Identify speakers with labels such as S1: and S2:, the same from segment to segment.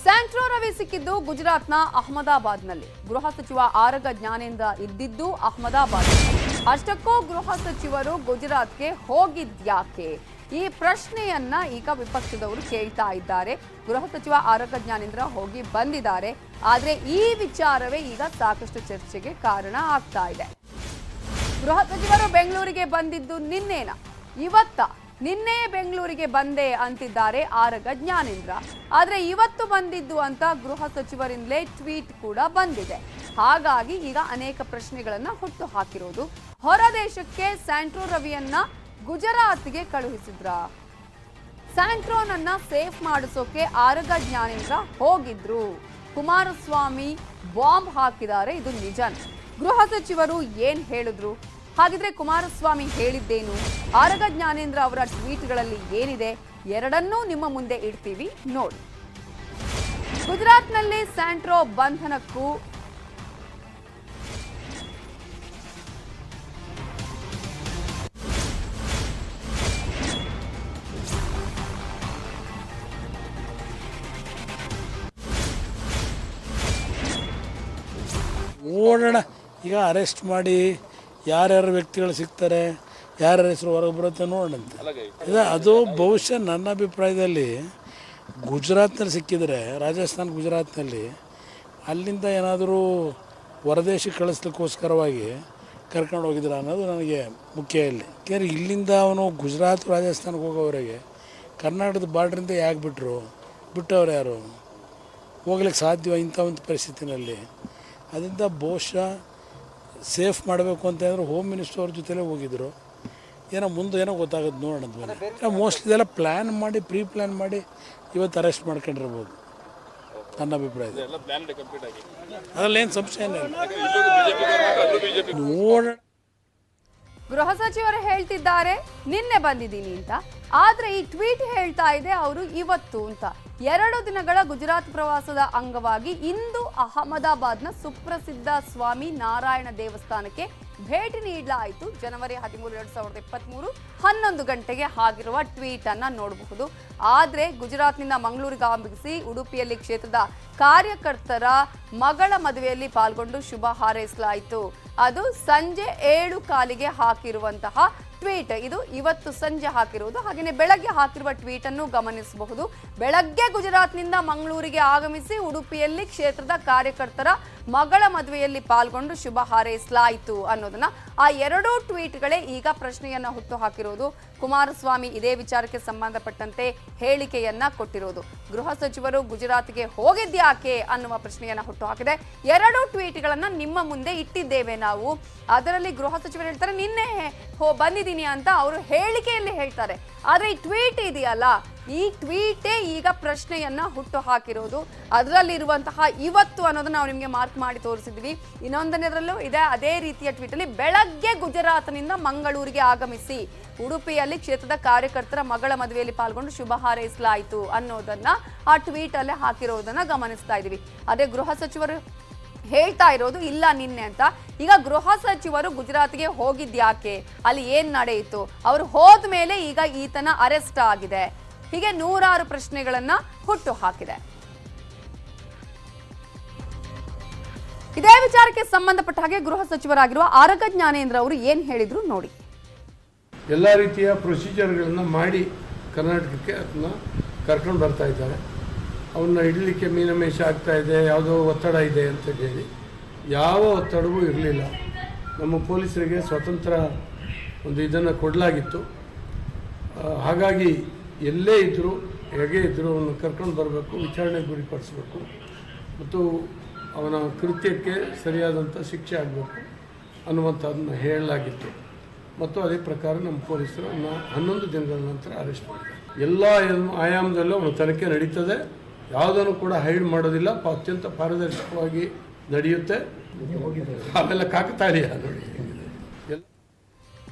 S1: Santro Ravi ಸಿಕ್ಕಿದ್ದು ಗುಜರಾತ್ನ ಅಹಮದಾಬಾದ್ನಲ್ಲಿ. ಗೃಹ ಸಚಿವ ಆರಗ ಜ್ಞಾನೇಂದ್ರ ಇದ್ದಿದ್ದು ಅಹಮದಾಬಾದ್. ಅಷ್ಟಕ್ಕೂ ಗೃಹ ಸಚಿವರು ಗುಜರಾತ್ಗೆ ಹೋಗಿದ್ಯಾಕೆ? ಈ ಪ್ರಶ್ನೆಯನ್ನ ಈಗ ವಿಪಕ್ಷದವರು ಕೇಳ್ತಾ ಇದ್ದಾರೆ. ಗೃಹ ಸಚಿವ ಆರಗ ಜ್ಞಾನೇಂದ್ರ ಹೋಗಿ ಬಂದಿದ್ದಾರೆ. ಆದರೆ ಈ ವಿಚಾರವೇ ಈಗ ಸಾಕಷ್ಟು ಚರ್ಚೆಗೆ ಕಾರಣ ಆಗ್ತಾ ಇದೆ. ಗೃಹ ಸಚಿವರು ಬೆಂಗಳೂರಿಗೆ ಬಂದಿದ್ದು ನಿನ್ನೆನಾ ಇವತ್ತ? ನಿನ್ನೆ ಬೆಂಗಳೂರಿಗೆ ಬಂದೆ ಅಂತಿದ್ದಾರೆ ಆರಗ ಜ್ಞಾನೇಂದ್ರ. ಆದ್ರೆ ಇವತ್ತು ಬಂದಿದ್ದು ಅಂತ ಗೃಹ ಸಚಿವರಿಂದಲೇ ಟ್ವೀಟ್ ಕೂಡ ಬಂದಿದೆ. ಹಾಗಾಗಿ ಈಗ ಅನೇಕ ಪ್ರಶ್ನೆಗಳನ್ನ ಹುಟ್ಟು ಹಾಕಿರೋದು. ಹೊರ ದೇಶಕ್ಕೆ ಸ್ಯಾಂಟ್ರೋ ರವಿಯನ್ನ ಗುಜರಾತ್ಗೆ ಕಳುಹಿಸಿದ್ರ? ಸ್ಯಾಂಟ್ರೋನನ್ನ ಸೇಫ್ ಮಾಡಿಸೋಕೆ ಆರಗ ಜ್ಞಾನೇಂದ್ರ ಹೋಗಿದ್ರು. ಕುಮಾರಸ್ವಾಮಿ ಬಾಂಬ್ ಹಾಕಿದ್ದಾರೆ, ಇದು ನಿಜಾನ? ಗೃಹ ಸಚಿವರು ಏನ್ ಹೇಳಿದ್ರು? ಹಾಗಿದ್ರೆ ಕುಮಾರಸ್ವಾಮಿ ಹೇಳಿದ್ದೇನು? ಆರಗ ಜ್ಞಾನೇಂದ್ರ ಅವರ ಟ್ವೀಟ್ಗಳಲ್ಲಿ ಏನಿದೆ? ಎರಡನ್ನೂ ನಿಮ್ಮ ಮುಂದೆ ಇಡ್ತೀವಿ ನೋಡಿ. ಗುಜರಾತ್ನಲ್ಲಿ ಸ್ಯಾಂಟ್ರೋ ಬಂಧನಕ್ಕೂ
S2: ನೋಡೋಣ. ಈಗ ಅರೆಸ್ಟ್ ಮಾಡಿ ಯಾರ್ಯಾರು ವ್ಯಕ್ತಿಗಳು ಸಿಗ್ತಾರೆ, ಯಾರ್ಯಾರ ಹೆಸರು ಹೊರಗೆ ಬರುತ್ತೆ ನೋಡೋಣಂತೆ. ಅದು ಬಹುಶಃ ನನ್ನ ಅಭಿಪ್ರಾಯದಲ್ಲಿ ಗುಜರಾತ್ನಲ್ಲಿ ಸಿಕ್ಕಿದರೆ, ರಾಜಸ್ಥಾನ ಗುಜರಾತ್ನಲ್ಲಿ ಅಲ್ಲಿಂದ ಏನಾದರೂ ಹೊರದೇಶಕ್ಕೆ ಕಳಿಸ್ಲಿಕ್ಕೋಸ್ಕರವಾಗಿ ಕರ್ಕೊಂಡು ಹೋಗಿದ್ರು ಅನ್ನೋದು ನನಗೆ ಮುಖ್ಯ. ಯಾಕೆಂದರೆ ಇಲ್ಲಿಂದ ಅವನು ಗುಜರಾತ್ ರಾಜಸ್ಥಾನಕ್ಕೆ ಹೋಗೋವರೆಗೆ ಕರ್ನಾಟಕದ ಬಾರ್ಡ್ರಿಂದ ಯಾಕೆ ಬಿಟ್ಟವ್ರು ಯಾರು? ಹೋಗ್ಲಿಕ್ಕೆ ಸಾಧ್ಯ ಇಂಥ ಒಂದು ಪರಿಸ್ಥಿತಿನಲ್ಲಿ. ಅದರಿಂದ ಬಹುಶಃ ಸೇಫ್ ಮಾಡಬೇಕು ಅಂತ ಹೇಳಿದ್ರೆ ಹೋಮ್ ಮಿನಿಸ್ಟರ್ ಅವ್ರ ಜೊತೆಲೇ ಹೋಗಿದ್ರು. ಏನೋ ಮುಂದೆ ಏನೋ ಗೊತ್ತಾಗೋದು ನೋಡೋಣ. ಮೋಸ್ಟ್ಲಿ ಇದೆಲ್ಲ ಪ್ಲ್ಯಾನ್ ಮಾಡಿ, ಪ್ರೀ ಪ್ಲ್ಯಾನ್ ಮಾಡಿ ಇವತ್ತು ಅರೆಸ್ಟ್ ಮಾಡ್ಕೊಂಡಿರ್ಬೋದು ನನ್ನ ಅಭಿಪ್ರಾಯದಲ್ಲಿ. ಅದರಲ್ಲಿ ಏನು ಸಂಶಯ ಇಲ್ಲ, ನೋಡೋಣ.
S1: ಗೃಹ ಸಚಿವರು ಹೇಳ್ತಿದ್ದಾರೆ ನಿನ್ನೆ ಬಂದಿದ್ದೀನಿ ಅಂತ. ಆದ್ರೆ ಈ ಟ್ವೀಟ್ ಹೇಳ್ತಾ ಇದೆ ಅವರು ಇವತ್ತು ಅಂತ. 2 ದಿನಗಳ ಗುಜರಾತ್ ಪ್ರವಾಸದ ಅಂಗವಾಗಿ ಇಂದು ಅಹಮದಾಬಾದ್ನ ಸುಪ್ರಸಿದ್ಧ ಸ್ವಾಮಿ ನಾರಾಯಣ ದೇವಸ್ಥಾನಕ್ಕೆ ಭೇಟಿ ನೀಡಲಾಯಿತು. ಜನವರಿ 13, 2023 11 ಗಂಟೆಗೆ ಆಗಿರುವ ಟ್ವೀಟ್ ಅನ್ನ ನೋಡಬಹುದು. ಆದ್ರೆ ಗುಜರಾತ್ನಿಂದ ಮಂಗಳೂರಿಗೆ ಆಗಮಿಸಿ ಉಡುಪಿಯಲ್ಲಿ ಕ್ಷೇತ್ರದ ಕಾರ್ಯಕರ್ತರ ಮಗಳ ಮದುವೆಯಲ್ಲಿ ಪಾಲ್ಗೊಂಡು ಶುಭ ಹಾರೈಸಲಾಯಿತು. ಅದು ಸಂಜೆ 7:15 ಹಾಕಿರುವಂತಹ ಟ್ವೀಟ್. ಇದು ಇವತ್ತು ಸಂಜೆ ಹಾಕಿರುವುದು. ಹಾಗೆಯೇ ಬೆಳಗ್ಗೆ ಹಾಕಿರುವ ಟ್ವೀಟ್ ಅನ್ನು ಗಮನಿಸಬಹುದು. ಬೆಳಗ್ಗೆ ಗುಜರಾತ್ನಿಂದ ಮಂಗಳೂರಿಗೆ ಆಗಮಿಸಿ ಉಡುಪಿಯಲ್ಲಿ ಕ್ಷೇತ್ರದ ಕಾರ್ಯಕರ್ತರ ಮಗಳ ಮದುವೆಯಲ್ಲಿ ಪಾಲ್ಗೊಂಡು ಶುಭ ಹಾರೈಸಲಾಯಿತು ಅನ್ನೋದನ್ನ, ಆ 2 ಟ್ವೀಟ್ಗಳೇ ಈಗ ಪ್ರಶ್ನೆಯನ್ನ ಹುಟ್ಟು ಹಾಕಿರೋದು. ಕುಮಾರಸ್ವಾಮಿ ಇದೇ ವಿಚಾರಕ್ಕೆ ಸಂಬಂಧಪಟ್ಟಂತೆ ಹೇಳಿಕೆಯನ್ನ ಕೊಟ್ಟಿರೋದು. ಗೃಹ ಸಚಿವರು ಗುಜರಾತ್ಗೆ ಹೋಗಿದ್ಯಾಕೆ ಅನ್ನುವ ಪ್ರಶ್ನೆಯನ್ನ ಹುಟ್ಟು ಹಾಕಿದೆ. 2 ಟ್ವೀಟ್ಗಳನ್ನ ನಿಮ್ಮ ಮುಂದೆ ಇಟ್ಟಿದ್ದೇವೆ ನಾವು. ಅದರಲ್ಲಿ ಗೃಹ ಸಚಿವರು ಹೇಳ್ತಾರೆ ನಿನ್ನೆ ಬಂದಿದ್ದೀನಿ ಅಂತ ಅವರು ಹೇಳಿಕೆಯಲ್ಲಿ ಹೇಳ್ತಾರೆ. ಆದ್ರೆ ಈ ಟ್ವೀಟ್ ಇದೆಯಲ್ಲ, ಈ ಟ್ವೀಟೇ ಈಗ ಪ್ರಶ್ನೆಯನ್ನ ಹುಟ್ಟು ಹಾಕಿರೋದು. ಅದರಲ್ಲಿರುವಂತಹ ಇವತ್ತು ಅನ್ನೋದನ್ನ ನಾವು ನಿಮಗೆ ಮಾರ್ಕ್ ಮಾಡಿ ತೋರಿಸಿದ್ವಿ. ಇನ್ನೊಂದನೇದ್ರಲ್ಲೂ ಇದೆ ಅದೇ ರೀತಿಯ ಟ್ವೀಟ್ ಅಲ್ಲಿ ಬೆಳಗ್ಗೆ ಗುಜರಾತ್ನಿಂದ ಮಂಗಳೂರಿಗೆ ಆಗಮಿಸಿ ಉಡುಪಿಯಲ್ಲಿ ಕ್ಷೇತ್ರದ ಕಾರ್ಯಕರ್ತರ ಮಗಳ ಮದುವೆಯಲ್ಲಿ ಪಾಲ್ಗೊಂಡು ಶುಭ ಹಾರೈಸಲಾಯಿತು ಅನ್ನೋದನ್ನ ಆ ಟ್ವೀಟ್ ಅಲ್ಲೇ ಹಾಕಿರೋದನ್ನ ಗಮನಿಸ್ತಾ ಇದೀವಿ. ಅದೇ ಗೃಹ ಸಚಿವರು ಹೇಳ್ತಾ ಇರೋದು ಇಲ್ಲ ನಿನ್ನೆ ಅಂತ. ಈಗ ಗೃಹ ಸಚಿವರು ಗುಜರಾತ್ಗೆ ಹೋಗಿದ್ಯಾಕೆ? ಅಲ್ಲಿ ಏನ್ ನಡೆಯಿತು? ಅವರು ಹೋದ ಮೇಲೆ ಈಗ ಈತನ ಅರೆಸ್ಟ್ ಆಗಿದೆ. ಹೀಗೆ 100 ಪ್ರಶ್ನೆಗಳನ್ನ ಹುಟ್ಟು ಹಾಕಿದೆ. ಇದೇ ವಿಚಾರಕ್ಕೆ ಸಂಬಂಧಪಟ್ಟ ಹಾಗೆ ಗೃಹ ಸಚಿವರಾಗಿರುವ ಆರಗ ಜ್ಞಾನೇಂದ್ರ ಅವರು ಏನ್ ಹೇಳಿದ್ರು ನೋಡಿ.
S3: ಎಲ್ಲ ರೀತಿಯ ಪ್ರೊಸೀಜರ್ಗಳನ್ನು ಮಾಡಿ ಕರ್ನಾಟಕಕ್ಕೆ ಅದನ್ನ ಕರ್ಕೊಂಡು ಬರ್ತಾ ಇದ್ದಾರೆ. ಅವನ್ನ ಇಡಲಿಕ್ಕೆ ಮೀನಮೇಷ ಆಗ್ತಾ ಇದೆ, ಯಾವುದೋ ಒತ್ತಡ ಇದೆ ಅಂತ ಹೇಳಿ ಯಾವ ಒತ್ತಡವೂ ಇರಲಿಲ್ಲ. ನಮ್ಮ ಪೊಲೀಸರಿಗೆ ಸ್ವತಂತ್ರ ಒಂದು ಇದನ್ನು ಕೊಡಲಾಗಿತ್ತು. ಹಾಗಾಗಿ ಎಲ್ಲೇ ಇದ್ದರೂ ಹೇಗೆ ಇದ್ದರೂ ಅವನ್ನ ಕರ್ಕೊಂಡು ಬರಬೇಕು, ವಿಚಾರಣೆಗೆ ಗುರಿಪಡಿಸಬೇಕು ಮತ್ತು ಅವನ ಕೃತ್ಯಕ್ಕೆ ಸರಿಯಾದಂಥ ಶಿಕ್ಷೆ ಆಗಬೇಕು ಅನ್ನುವಂಥದ್ದನ್ನು ಹೇಳಲಾಗಿತ್ತು. ಮತ್ತು ಅದೇ ಪ್ರಕಾರ ನಮ್ಮ ಪೊಲೀಸರು 11 ದಿನಗಳ ನಂತರ ಅರೆಸ್ಟ್ ಮಾಡಿದ್ದಾರೆ. ಎಲ್ಲ ಆಯಾಮದಲ್ಲೂ ಅವನ ತನಿಖೆ ನಡೀತದೆ. ಯಾವುದನ್ನು ಕೂಡ ಹೈಡ್ ಮಾಡೋದಿಲ್ಲ. ಅತ್ಯಂತ ಪಾರದರ್ಶಕವಾಗಿ ನಡೆಯುತ್ತೆ. ಅವೆಲ್ಲ ಕಾಕತಾಳೀಯ ನೋಡಿ.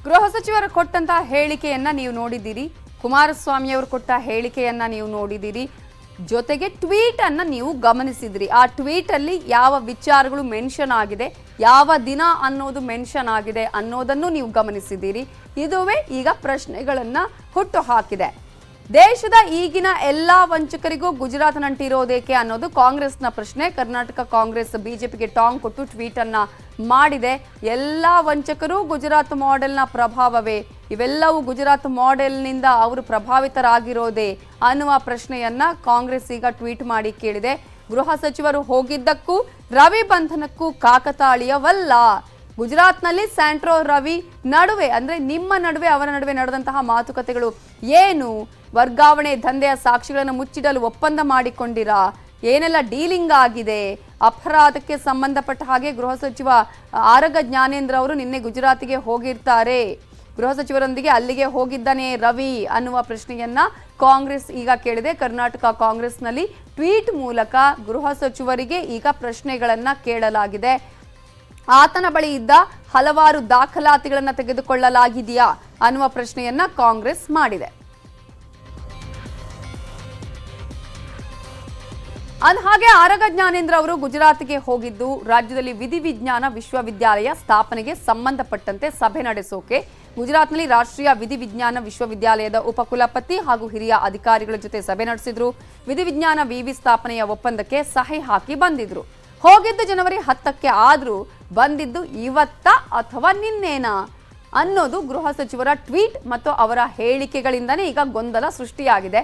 S1: ಗೃಹ ಸಚಿವರು ಕೊಟ್ಟಂತಹ ಹೇಳಿಕೆಯನ್ನ ನೀವು ನೋಡಿದ್ದೀರಿ. ಕುಮಾರಸ್ವಾಮಿ ಅವರು ಕೊಟ್ಟ ಹೇಳಿಕೆಯನ್ನ ನೀವು ನೋಡಿದ್ದೀರಿ. ಜೊತೆಗೆ ಟ್ವೀಟ್ ಅನ್ನ ನೀವು ಗಮನಿಸಿದ್ರಿ. ಆ ಟ್ವೀಟ್ ಅಲ್ಲಿ ಯಾವ ವಿಚಾರಗಳು ಮೆನ್ಷನ್ ಆಗಿದೆ, ಯಾವ ದಿನ ಅನ್ನೋದು ಮೆನ್ಷನ್ ಆಗಿದೆ ಅನ್ನೋದನ್ನು ನೀವು ಗಮನಿಸಿದ್ದೀರಿ. ಇದುವೇ ಈಗ ಪ್ರಶ್ನೆಗಳನ್ನ ಹುಟ್ಟು ಹಾಕಿದೆ. ದೇಶದ ಈಗಿನ ಎಲ್ಲಾ ವಂಚಕರಿಗೂ ಗುಜರಾತ್ ನಂಟಿರೋದೇಕೆ ಅನ್ನೋದು ಕಾಂಗ್ರೆಸ್ನ ಪ್ರಶ್ನೆ. ಕರ್ನಾಟಕ ಕಾಂಗ್ರೆಸ್ ಬಿಜೆಪಿಗೆ ಟಾಂಗ್ ಕೊಟ್ಟು ಟ್ವೀಟ್ ಅನ್ನ ಮಾಡಿದೆ. ಎಲ್ಲಾ ವಂಚಕರು ಗುಜರಾತ್ ಮಾಡೆಲ್ನ ಪ್ರಭಾವವೇ, ಇವೆಲ್ಲವೂ ಗುಜರಾತ್ ಮಾಡೆಲ್ನಿಂದ ಅವರು ಪ್ರಭಾವಿತರಾಗಿರೋದೇ ಅನ್ನುವ ಪ್ರಶ್ನೆಯನ್ನ ಕಾಂಗ್ರೆಸ್ ಈಗ ಟ್ವೀಟ್ ಮಾಡಿ ಕೇಳಿದೆ. ಗೃಹ ಸಚಿವರು ಹೋಗಿದ್ದಕ್ಕೂ ರವಿ ಬಂಧನಕ್ಕೂ ಕಾಕತಾಳೀಯವಲ್ಲ. ಗುಜರಾತ್ನಲ್ಲಿ ಸ್ಯಾಂಟ್ರೋ ರವಿ ನಡುವೆ ಅಂದ್ರೆ ನಿಮ್ಮ ನಡುವೆ ಅವರ ನಡುವೆ ನಡೆದಂತಹ ಮಾತುಕತೆಗಳು ಏನು? ವರ್ಗಾವಣೆ ದಂಧೆಯ ಸಾಕ್ಷಿಗಳನ್ನು ಮುಚ್ಚಿಡಲು ಒಪ್ಪಂದ ಮಾಡಿಕೊಂಡಿರಾ? ಏನೆಲ್ಲ ಡೀಲಿಂಗ್ ಆಗಿದೆ? ಅಪರಾಧಕ್ಕೆ ಸಂಬಂಧಪಟ್ಟ ಹಾಗೆ ಗೃಹ ಸಚಿವ ಆರಗ ಜ್ಞಾನೇಂದ್ರ ಅವರು ನಿನ್ನೆ ಗುಜರಾತಿಗೆ ಹೋಗಿರ್ತಾರೆ. ಗೃಹ ಸಚಿವರೊಂದಿಗೆ ಅಲ್ಲಿಗೆ ಹೋಗಿದ್ದಾನೆ ರವಿ ಅನ್ನುವ ಪ್ರಶ್ನೆಯನ್ನ ಕಾಂಗ್ರೆಸ್ ಈಗ ಕೇಳಿದೆ. ಕರ್ನಾಟಕ ಕಾಂಗ್ರೆಸ್ನಲ್ಲಿ ಟ್ವೀಟ್ ಮೂಲಕ ಗೃಹ ಸಚಿವರಿಗೆ ಈಗ ಪ್ರಶ್ನೆಗಳನ್ನ ಕೇಳಲಾಗಿದೆ. ಆತನ ಬಳಿ ಇದ್ದ ಹಲವಾರು ದಾಖಲಾತಿಗಳನ್ನು ತೆಗೆದುಕೊಳ್ಳಲಾಗಿದೆಯಾ ಅನ್ನುವ ಪ್ರಶ್ನೆಯನ್ನ ಕಾಂಗ್ರೆಸ್ ಮಾಡಿದೆ. ಹಾಗೆ ಆರಗ ಜ್ಞಾನೇಂದ್ರ ಅವರು ಗುಜರಾತ್ಗೆ ಹೋಗಿದ್ದು ರಾಜ್ಯದಲ್ಲಿ ವಿಧಿವಿಜ್ಞಾನ ವಿಶ್ವವಿದ್ಯಾಲಯ ಸ್ಥಾಪನೆಗೆ ಸಂಬಂಧಪಟ್ಟಂತೆ ಸಭೆ ನಡೆಸೋಕೆ ಗುಜರಾತ್ನಲ್ಲಿ ರಾಷ್ಟ್ರೀಯ ವಿಧಿವಿಜ್ಞಾನ ವಿಶ್ವವಿದ್ಯಾಲಯದ ಉಪಕುಲಪತಿ ಹಾಗೂ ಹಿರಿಯ ಅಧಿಕಾರಿಗಳ ಜೊತೆ ಸಭೆ ನಡೆಸಿದ್ರು. ವಿಧಿವಿಜ್ಞಾನ ವಿವಿ ಸ್ಥಾಪನೆಯ ಒಪ್ಪಂದಕ್ಕೆ ಸಹಿ ಹಾಕಿ ಬಂದಿದ್ರು. ಹೋಗಿದ್ದು ಜನವರಿ 10ಕ್ಕೆ ಆದ್ರೂ ಬಂದಿದ್ದು ಇವತ್ತ ಅಥವಾ ನಿನ್ನೇನಾ ಅನ್ನೋದು ಗೃಹ ಸಚಿವರ ಟ್ವೀಟ್ ಮತ್ತು ಅವರ ಹೇಳಿಕೆಗಳಿಂದನೇ ಈಗ ಗೊಂದಲ ಸೃಷ್ಟಿಯಾಗಿದೆ.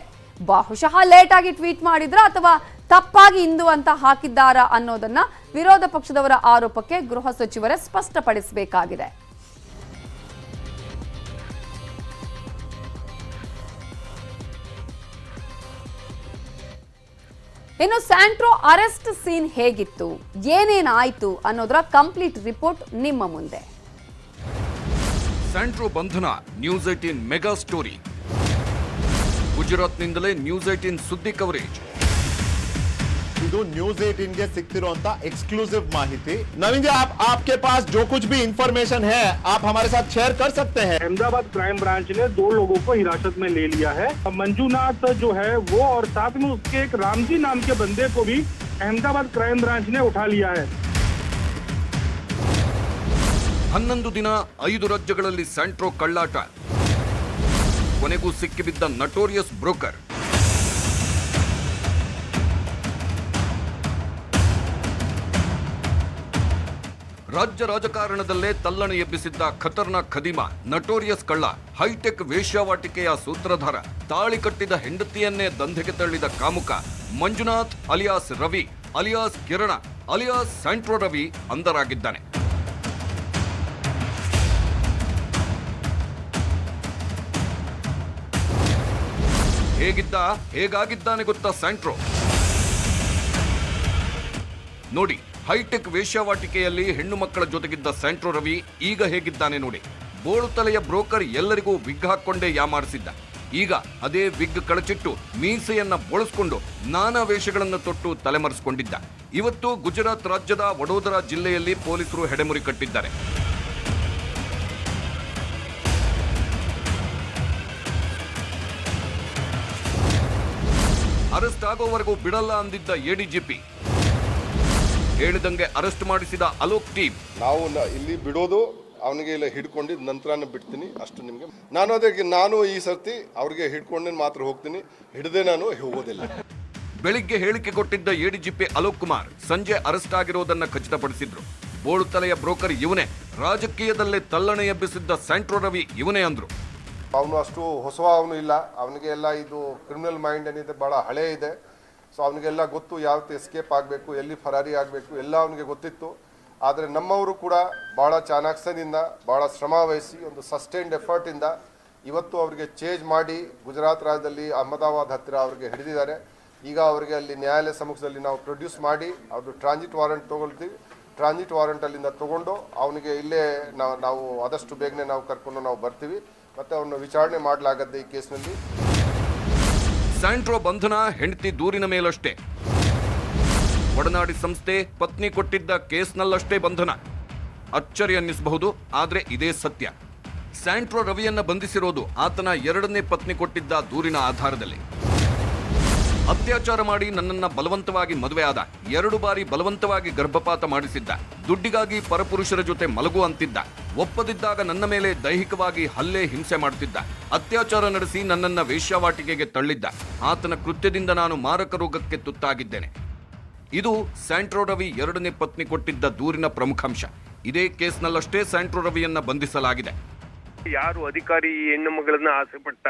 S1: ಬಹುಶಃ ಲೇಟ್ ಆಗಿ ಟ್ವೀಟ್ ಮಾಡಿದ್ರ ಅಥವಾ ತಪ್ಪಾಗಿ ಇಂದು ಅಂತ ಹಾಕಿದ್ದಾರಾ ಅನ್ನೋದನ್ನ ವಿರೋಧ ಪಕ್ಷದವರ ಆರೋಪಕ್ಕೆ ಗೃಹ ಸಚಿವರೇ ಸ್ಪಷ್ಟಪಡಿಸಬೇಕಾಗಿದೆ. ಇನ್ನು ಸ್ಯಾಂಟ್ರೋ ಅರೆಸ್ಟ್ ಸೀನ್ ಹೇಗಿತ್ತು, ಏನೇನಾಯ್ತು ಅನ್ನೋದರ ಕಂಪ್ಲೀಟ್ ರಿಪೋರ್ಟ್ ನಿಮ್ಮ ಮುಂದೆ.
S4: ಸ್ಯಾಂಟ್ರೋ ಬಂಧನ ನ್ಯೂಸ್ 18 ಮೆಗಾ ಸ್ಟೋರಿ. ಗುಜರಾತ್ನಿಂದಲೇ ನ್ಯೂಸ್ 18 ಸುದ್ದಿ ಕವರೇಜ್.
S5: ಇದು ನ್ಯೂಸ್ 18 ಗೆ ಸಿಕ್ತಿರುವಂತ एक्सक्लूसिव ಮಾಹಿತಿ. नवीन जी, आपके पास जो कुछ भी इंफॉर्मेशन है आप हमारे साथ शेयर कर सकते हैं.
S6: अहमदाबाद क्राइम ब्रांच ने 2 लोगों को हिरासत में ले लिया है. मंजूनाथ जो है वो और साथ में उसके एक रामजी नाम के बंदे को भी अहमदाबाद क्राइम ब्रांच ने उठा लिया है.
S4: 11 ದಿನ 5 ರಾಜ್ಯಗಳಲ್ಲಿ ಸ್ಯಾಂಟ್ರೋ ಕಳ್ಳಾಟ. ಕೊನೆಗೂ ಸಿಕ್ಕಿಬಿದ್ದ ನಟೋರಿಯಸ್ ಬ್ರೋಕರ್. ರಾಜ್ಯ ರಾಜಕಾರಣದಲ್ಲೇ ತಲ್ಲಣ ಎಬ್ಬಿಸಿದ್ದ ಖತರ್ನಾಕ್ ಖದೀಮ, ನಟೋರಿಯಸ್ ಕಳ್ಳ, ಹೈಟೆಕ್ ವೇಶ್ಯಾವಾಟಿಕೆಯ ಸೂತ್ರಧಾರ, ತಾಳಿ ಕಟ್ಟಿದ ಹೆಂಡತಿಯನ್ನೇ ದಂಧೆಗೆ ತಳ್ಳಿದ ಕಾಮುಕ ಮಂಜುನಾಥ್ ಅಲಿಯಾಸ್ ರವಿ ಅಲಿಯಾಸ್ ಕಿರಣ ಅಲಿಯಾಸ್ ಸ್ಯಾಂಟ್ರೋ ರವಿ ಅಂಧರಾಗಿದ್ದಾನೆ. ಹೇಗಾಗಿದ್ದಾನೆ ಗೊತ್ತಾ ಸ್ಯಾಂಟ್ರೋ? ನೋಡಿ, ಹೈಟೆಕ್ ವೇಶ್ಯಾವಾಟಿಕೆಯಲ್ಲಿ ಹೆಣ್ಣು ಮಕ್ಕಳ ಜೊತೆಗಿದ್ದ ಸ್ಯಾಂಟ್ರೋ ರವಿ ಈಗ ಹೇಗಿದ್ದಾನೆ ನೋಡಿ. ಬೋಳು ತಲೆಯ ಬ್ರೋಕರ್ ಎಲ್ಲರಿಗೂ ವಿಗ್ ಹಾಕೊಂಡೇ ಯಾಮಾರಿಸಿದ್ದ. ಈಗ ಅದೇ ವಿಗ್ ಕಳಚಿಟ್ಟು ಮೀಸೆಯನ್ನ ಬೋಳಿಸ್ಕೊಂಡು ನಾನಾ ವೇಷಗಳನ್ನು ತೊಟ್ಟು ತಲೆಮರೆಸಿಕೊಂಡಿದ್ದ. ಇವತ್ತು ಗುಜರಾತ್ ರಾಜ್ಯದ ವಡೋದರಾ ಜಿಲ್ಲೆಯಲ್ಲಿ ಪೊಲೀಸರು ಹೆಡೆಮುರಿ ಕಟ್ಟಿದ್ದಾರೆ. ಅರೆಸ್ಟ್ ಆಗೋವರೆಗೂ ಬಿಡಲ್ಲ ಅಂದಿದ್ದ ಎಡಿಜಿಪಿ ಹೇಳಿದಂಗೆ ಅರೆಸ್ಟ್ ಮಾಡಿಸಿದ ಅಲೋಕ್ ಟೀಮ್.
S7: ನಾವು ಇಲ್ಲಿ ಬಿಡೋದು ಅವನಿಗೆ ಇಲ್ಲ ಹಿಡ್ಕೊಂಡಿದ್ದು ನಂತರನೇ ಬಿಡ್ತೀನಿ ಅಷ್ಟು ನಿಮಗೆ. ನಾನು ಈ ಸರ್ತಿ ಅವ್ರಿಗೆ ಹಿಡ್ಕೊಂಡೇ ಮಾತ್ರ ಹೋಗ್ತೀನಿ, ಹಿಡದೆ ನಾನು ಹೋಗೋದಿಲ್ಲ.
S4: ಬೆಳಿಗ್ಗೆ ಹೇಳಿಕೆ ಕೊಟ್ಟಿದ್ದ ಎಡಿಜಿಪಿ ಅಲೋಕ್ ಕುಮಾರ್ ಸಂಜೆ ಅರೆಸ್ಟ್ ಆಗಿರೋದನ್ನ ಖಚಿತಪಡಿಸಿದ್ರು. ಬೋಳು ತಲೆಯ ಬ್ರೋಕರ್ ಇವನೇ, ರಾಜಕೀಯದಲ್ಲೇ ತಲ್ಲಣೆ ಎಬ್ಬಿಸಿದ್ದ ಸ್ಯಾಂಟ್ರೋ ರವಿ ಇವನೇ ಅಂದ್ರು.
S7: ಅವನು ಅಷ್ಟು ಹೊಸ ಅವನು ಇಲ್ಲ, ಅವನಿಗೆ ಎಲ್ಲ ಇದು ಕ್ರಿಮಿನಲ್ ಮೈಂಡ್ ಏನಿದೆ ಭಾಳ ಹಳೆ ಇದೆ. ಸೊ ಅವನಿಗೆಲ್ಲ ಗೊತ್ತು ಯಾವತ್ತು ಎಸ್ಕೇಪ್ ಆಗಬೇಕು, ಎಲ್ಲಿ ಫರಾರಿ ಆಗಬೇಕು ಎಲ್ಲ ಅವನಿಗೆ ಗೊತ್ತಿತ್ತು. ಆದರೆ ನಮ್ಮವರು ಕೂಡ ಭಾಳ ಚಾಣಾಕ್ಷದಿಂದ ಭಾಳ ಶ್ರಮ ವಹಿಸಿ ಒಂದು ಸಸ್ಟೈನ್ಡ್ ಎಫರ್ಟಿಂದ ಇವತ್ತು ಅವರಿಗೆ ಚೇಂಜ್ ಮಾಡಿ ಗುಜರಾತ್ ರಾಜ್ಯದಲ್ಲಿ ಅಹಮದಾಬಾದ್ ಹತ್ತಿರ ಅವರಿಗೆ ಹಿಡಿದಿದ್ದಾರೆ. ಈಗ ಅವರಿಗೆ ಅಲ್ಲಿ ನ್ಯಾಯಾಲಯ ಸಮ್ಮುಖದಲ್ಲಿ ನಾವು ಪ್ರೊಡ್ಯೂಸ್ ಮಾಡಿ ಅವ್ರದ್ದು ಟ್ರಾನ್ಸಿಟ್ ವಾರೆಂಟ್ ತೊಗೊಳ್ತೀವಿ. ಟ್ರಾನ್ಸಿಟ್ ವಾರೆಂಟ್ ಅಲ್ಲಿಂದ ತೊಗೊಂಡು ಅವನಿಗೆ ಇಲ್ಲೇ ನಾವು ಆದಷ್ಟು ಬೇಗನೆ ನಾವು ಕರ್ಕೊಂಡು ನಾವು ಬರ್ತೀವಿ ಮತ್ತು ಅವನ್ನ ವಿಚಾರಣೆ ಮಾಡಲಾಗತ್ತೆ ಈ ಕೇಸ್ನಲ್ಲಿ.
S4: ಸ್ಯಾಂಟ್ರೋ ಬಂಧನ ಹೆಂಡತಿ ದೂರಿನ ಮೇಲಷ್ಟೇ. ಒಡನಾಡಿ ಸಂಸ್ಥೆ ಪತ್ನಿ ಕೊಟ್ಟಿದ್ದ ಕೇಸ್ನಲ್ಲಷ್ಟೇ ಬಂಧನ. ಅಚ್ಚರಿ ಅನ್ನಿಸಬಹುದು, ಆದ್ರೆ ಇದೇ ಸತ್ಯ. ಸ್ಯಾಂಟ್ರೋ ರವಿಯನ್ನ ಬಂಧಿಸಿರೋದು ಆತನ 2ನೇ ಪತ್ನಿ ಕೊಟ್ಟಿದ್ದ ದೂರಿನ ಆಧಾರದಲ್ಲಿ. ಅತ್ಯಾಚಾರ ಮಾಡಿ ನನ್ನನ್ನ ಬಲವಂತವಾಗಿ ಮದುವೆ ಆದ, 2 ಬಾರಿ ಬಲವಂತವಾಗಿ ಗರ್ಭಪಾತ ಮಾಡಿಸಿದ್ದ, ದುಡ್ಡಿಗಾಗಿ ಪರಪುರುಷರ ಜೊತೆ ಮಲಗು ಅಂತಿದ್ದ, ಒಪ್ಪದಿದ್ದಾಗ ನನ್ನ ಮೇಲೆ ದೈಹಿಕವಾಗಿ ಹಲ್ಲೆ ಹಿಂಸೆ ಮಾಡುತ್ತಿದ್ದ, ಅತ್ಯಾಚಾರ ನಡೆಸಿ ನನ್ನನ್ನ ವೇಶ್ಯಾವಾಟಿಕೆಗೆ ತಳ್ಳಿದ್ದ. ಆತನ ಕೃತ್ಯದಿಂದ ನಾನು ಮಾರಕ ರೋಗಕ್ಕೆ ತುತ್ತಾಗಿದ್ದೇನೆ. ಇದು ಸ್ಯಾಂಟ್ರೋ ರವಿ 2ನೇ ಪತ್ನಿ ಕೊಟ್ಟಿದ್ದ ದೂರಿನ ಪ್ರಮುಖಾಂಶ. ಇದೇ ಕೇಸ್ನಲ್ಲಷ್ಟೇ ಸ್ಯಾಂಟ್ರೋ ರವಿಯನ್ನ ಬಂಧಿಸಲಾಗಿದೆ.
S8: ಯಾರು ಅಧಿಕಾರಿ ಈ ಹೆಣ್ಣು ಮಗಳನ್ನ ಆಸೆ ಪಟ್ಟ,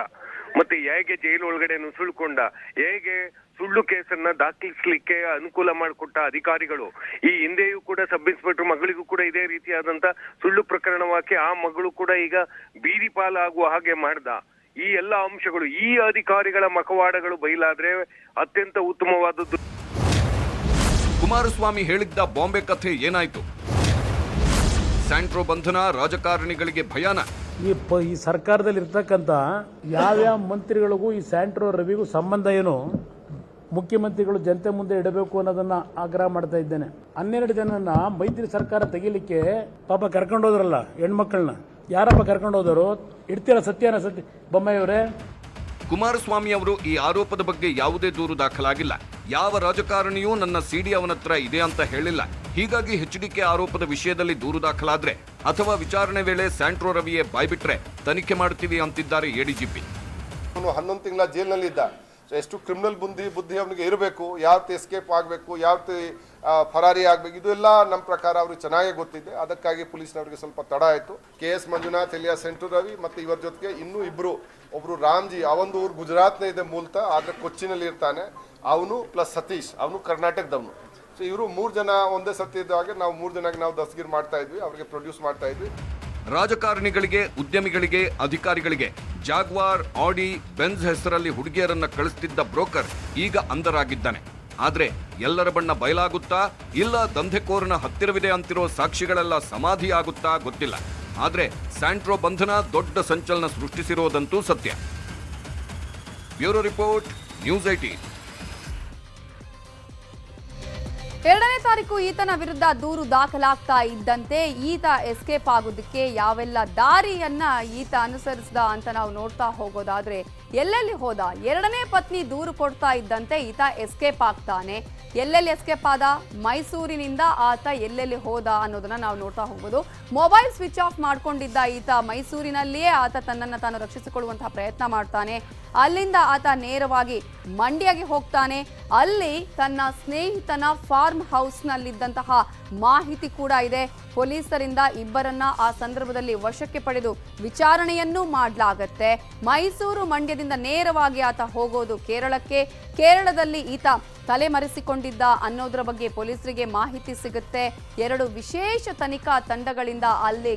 S8: ಮತ್ತೆ ಹೇಗೆ ಜೈಲು ಒಳಗಡೆ ನುಸುಳ್ಕೊಂಡ, ಹೇಗೆ ಸುಳ್ಳು ಕೇಸನ್ನ ದಾಖಲಿಸಲಿಕ್ಕೆ ಅನುಕೂಲ ಮಾಡಿಕೊಟ್ಟ ಅಧಿಕಾರಿಗಳು, ಈ ಹಿಂದೆಯೂ ಕೂಡ ಸಬ್ ಇನ್ಸ್ಪೆಕ್ಟರ್ ಮಗಳಿಗೂ ಕೂಡ ಇದೇ ರೀತಿಯಾದಂತ ಸುಳ್ಳು ಪ್ರಕರಣವಾಕಿ ಆ ಮಗಳು ಕೂಡ ಈಗ ಬೀದಿ ಪಾಲಾಗುವ ಹಾಗೆ ಮಾಡ್ದ. ಈ ಎಲ್ಲ ಅಂಶಗಳು ಈ ಅಧಿಕಾರಿಗಳ ಮಖವಾಡಗಳು ಬಯಲಾದ್ರೆ ಅತ್ಯಂತ ಉತ್ತಮವಾದದ್ದು.
S4: ಕುಮಾರಸ್ವಾಮಿ ಹೇಳಿದ್ದ ಬಾಂಬೆ ಕಥೆ ಏನಾಯ್ತು? ಸ್ಯಾಂಟ್ರೋ ಬಂಧನ ರಾಜಕಾರಣಿಗಳಿಗೆ ಭಯಾನ?
S2: ಈ ಸರ್ಕಾರದಲ್ಲಿ ಇರ್ತಕ್ಕಂಥ ಯಾವ್ಯಾವ ಮಂತ್ರಿಗಳಿಗೂ ಈ ಸ್ಯಾಂಟ್ರೋ ರವಿಗೂ ಸಂಬಂಧ ಏನು, ಮುಖ್ಯಮಂತ್ರಿಗಳು ಜನತೆ ಮುಂದೆ ಇಡಬೇಕು ಅನ್ನೋದನ್ನ ಆಗ್ರಹ ಮಾಡ್ತಾ ಇದ್ದೇನೆ. 12 ಜನನ್ನ ಮೈತ್ರಿ ಸರ್ಕಾರ ತೆಗಿಲಿಕ್ಕೆ ಪಾಪ ಕರ್ಕೊಂಡೋದ್ರಲ್ಲ ಹೆಣ್ಮಕ್ಳನ್ನ, ಯಾರಪ್ಪ ಕರ್ಕೊಂಡೋದರು? ಇಡ್ತೀರ ಸತ್ಯನ ಬೊಮ್ಮಾಯಿಯವರೇ?
S4: ಕುಮಾರಸ್ವಾಮಿ ಅವರು ಈ ಆರೋಪದ ಬಗ್ಗೆ ಯಾವುದೇ ದೂರು ದಾಖಲಾಗಿಲ್ಲ. ಯಾವ ರಾಜಕಾರಣಿಯೂ ನನ್ನ ಸಿಡಿ ಅವನತ್ರ ಇದೆ ಅಂತ ಹೇಳಿಲ್ಲ. ಹೀಗಾಗಿ HDK ಆರೋಪದ ವಿಷಯದಲ್ಲಿ ದೂರು ದಾಖಲಾದ್ರೆ ಅಥವಾ ವಿಚಾರಣೆ ವೇಳೆ ಸ್ಯಾಂಟ್ರೋ ರವಿಯೇ ಬಾಯ್ಬಿಟ್ರೆ ತನಿಖೆ ಮಾಡ್ತೀವಿ ಅಂತಿದ್ದಾರೆ ಎಡಿಜಿಪಿ.
S7: ಅವನು 11 ತಿಂಗಳ ಜೈಲಿನಲ್ಲಿ ಇದ್ದ. ಎಷ್ಟು ಕ್ರಿಮಿನಲ್ ಬುದ್ಧಿ ಅವನಿಗೆ ಇರಬೇಕು, ಯಾವತ್ತು ಎಸ್ಕೇಪ್ ಆಗಬೇಕು, ಯಾವತ್ತು ಫರಾರಿ ಆಗಬೇಕು, ಇದು ಎಲ್ಲ ನಮ್ಮ ಪ್ರಕಾರ ಅವ್ರಿಗೆ ಚೆನ್ನಾಗೇ ಗೊತ್ತಿದೆ. ಅದಕ್ಕಾಗಿ ಪೊಲೀಸ್ನವರಿಗೆ ಸ್ವಲ್ಪ ತಡ ಆಯಿತು. KS Manjunath Elia Santro Ravi ಮತ್ತು ಇವರ ಜೊತೆಗೆ ಇನ್ನೂ ಇಬ್ಬರು, ಒಬ್ರು ರಾಮ್ಜಿ, ಅವನದು ಊರು ಗುಜರಾತ್ನೇ ಇದೆ ಮೂಲತಃ, ಆದರೆ ಕೊಚ್ಚಿನಲ್ಲಿ ಇರ್ತಾನೆ ಅವನು, ಪ್ಲಸ್ ಸತೀಶ್ ಅವನು ಕರ್ನಾಟಕದವನು. ಸೊ ಇವರು 3 ಜನ ಒಂದೇ ಸತಿ ಇದ್ದಾಗ ನಾವು 3 ಜನಕ್ಕೆ ನಾವು ದಸ್ತಗಿರಿ ಮಾಡ್ತಾ ಇದ್ವಿ, ಅವರಿಗೆ ಪ್ರೊಡ್ಯೂಸ್ ಮಾಡ್ತಾ ಇದ್ವಿ.
S4: ರಾಜಕಾರಣಿಗಳಿಗೆ, ಉದ್ಯಮಿಗಳಿಗೆ, ಅಧಿಕಾರಿಗಳಿಗೆ ಜಾಗ್ವಾರ್, ಆಡಿ, ಬೆಂಜ್ ಹೆಸರಲ್ಲಿ ಹುಡುಗಿಯರನ್ನ ಕಳಿಸ್ತಿದ್ದ ಬ್ರೋಕರ್ ಈಗ ಅಂಧರಾಗಿದ್ದಾನೆ. ಆದ್ರೆ ಎಲ್ಲರ ಬಣ್ಣ ಬಯಲಾಗುತ್ತಾ, ಇಲ್ಲ ದಂಧೆಕೋರನ ಹತ್ತಿರವಿದೆ ಅಂತಿರೋ ಸಾಕ್ಷಿಗಳೆಲ್ಲ ಸಮಾಧಿ ಆಗುತ್ತಾ ಗೊತ್ತಿಲ್ಲ. ಆದ್ರೆ ಸ್ಯಾಂಟ್ರೋ ಬಂಧನ ದೊಡ್ಡ ಸಂಚಲನ ಸೃಷ್ಟಿಸಿರೋದಂತೂ ಸತ್ಯ. Bureau report, news 18.
S1: 2ನೇ ತಾರೀಕು ಈತನ ವಿರುದ್ಧ ದೂರು ದಾಖಲಾಗ್ತಾ ಇದ್ದಂತೆ ಈತ ಎಸ್ಕೇಪ್ ಆಗೋದಕ್ಕೆ ಯಾವೆಲ್ಲ ದಾರಿಯನ್ನ ಈತ ಅನುಸರಿಸಿದ ಅಂತ ನಾವು ನೋಡ್ತಾ ಹೋಗೋದಾದ್ರೆ, ಎಲ್ಲೆಲ್ಲಿ ಹೋದ? 2ನೇ ಪತ್ನಿ ದೂರು ಕೊಡ್ತಾ ಇದ್ದಂತೆ ಈತ ಎಸ್ಕೇಪ್ ಆಗ್ತಾನೆ. ಎಲ್ಲೆಲ್ಲಿ ಎಸ್ಕೇಪ್ ಆದ? ಮೈಸೂರಿನಿಂದ ಆತ ಎಲ್ಲೆಲ್ಲಿ ಹೋದ ಅನ್ನೋದನ್ನ ನಾವು ನೋಡ್ತಾ ಹೋಗ್ಬೋದು. ಮೊಬೈಲ್ ಸ್ವಿಚ್ ಆಫ್ ಮಾಡ್ಕೊಂಡಿದ್ದ ಈತ ಮೈಸೂರಿನಲ್ಲಿಯೇ ಆತ ತನ್ನನ್ನು ತಾನು ರಕ್ಷಿಸಿಕೊಳ್ಳುವಂತಹ ಪ್ರಯತ್ನ ಮಾಡ್ತಾನೆ. ಅಲ್ಲಿಂದ ಆತ ನೇರವಾಗಿ ಮಂಡ್ಯಗೆ ಹೋಗ್ತಾನೆ. ಅಲ್ಲಿ ತನ್ನ ಸ್ನೇಹಿತನ ಫಾರ್ಮ್ ಹೌಸ್ನಲ್ಲಿದ್ದಂತಹ ಮಾಹಿತಿ ಕೂಡ ಇದೆ. ಪೊಲೀಸರಿಂದ ಇಬ್ಬರನ್ನ ಆ ಸಂದರ್ಭದಲ್ಲಿ ವಶಕ್ಕೆ ಪಡೆದು ವಿಚಾರಣೆಯನ್ನೂ ಮಾಡಲಾಗತ್ತೆ. ಮೈಸೂರು ಮಂಡ್ಯದಿಂದ ನೇರವಾಗಿ ಆತ ಹೋಗೋದು ಕೇರಳಕ್ಕೆ. ಕೇರಳದಲ್ಲಿ ಈತ ತಲೆಮರೆಸಿಕೊಂಡಿದ್ದ ಅನ್ನೋದರ ಬಗ್ಗೆ ಪೊಲೀಸರಿಗೆ ಮಾಹಿತಿ ಸಿಗುತ್ತೆ. 2 ವಿಶೇಷ ತನಿಖಾ ತಂಡಗಳಿಂದ ಅಲ್ಲಿ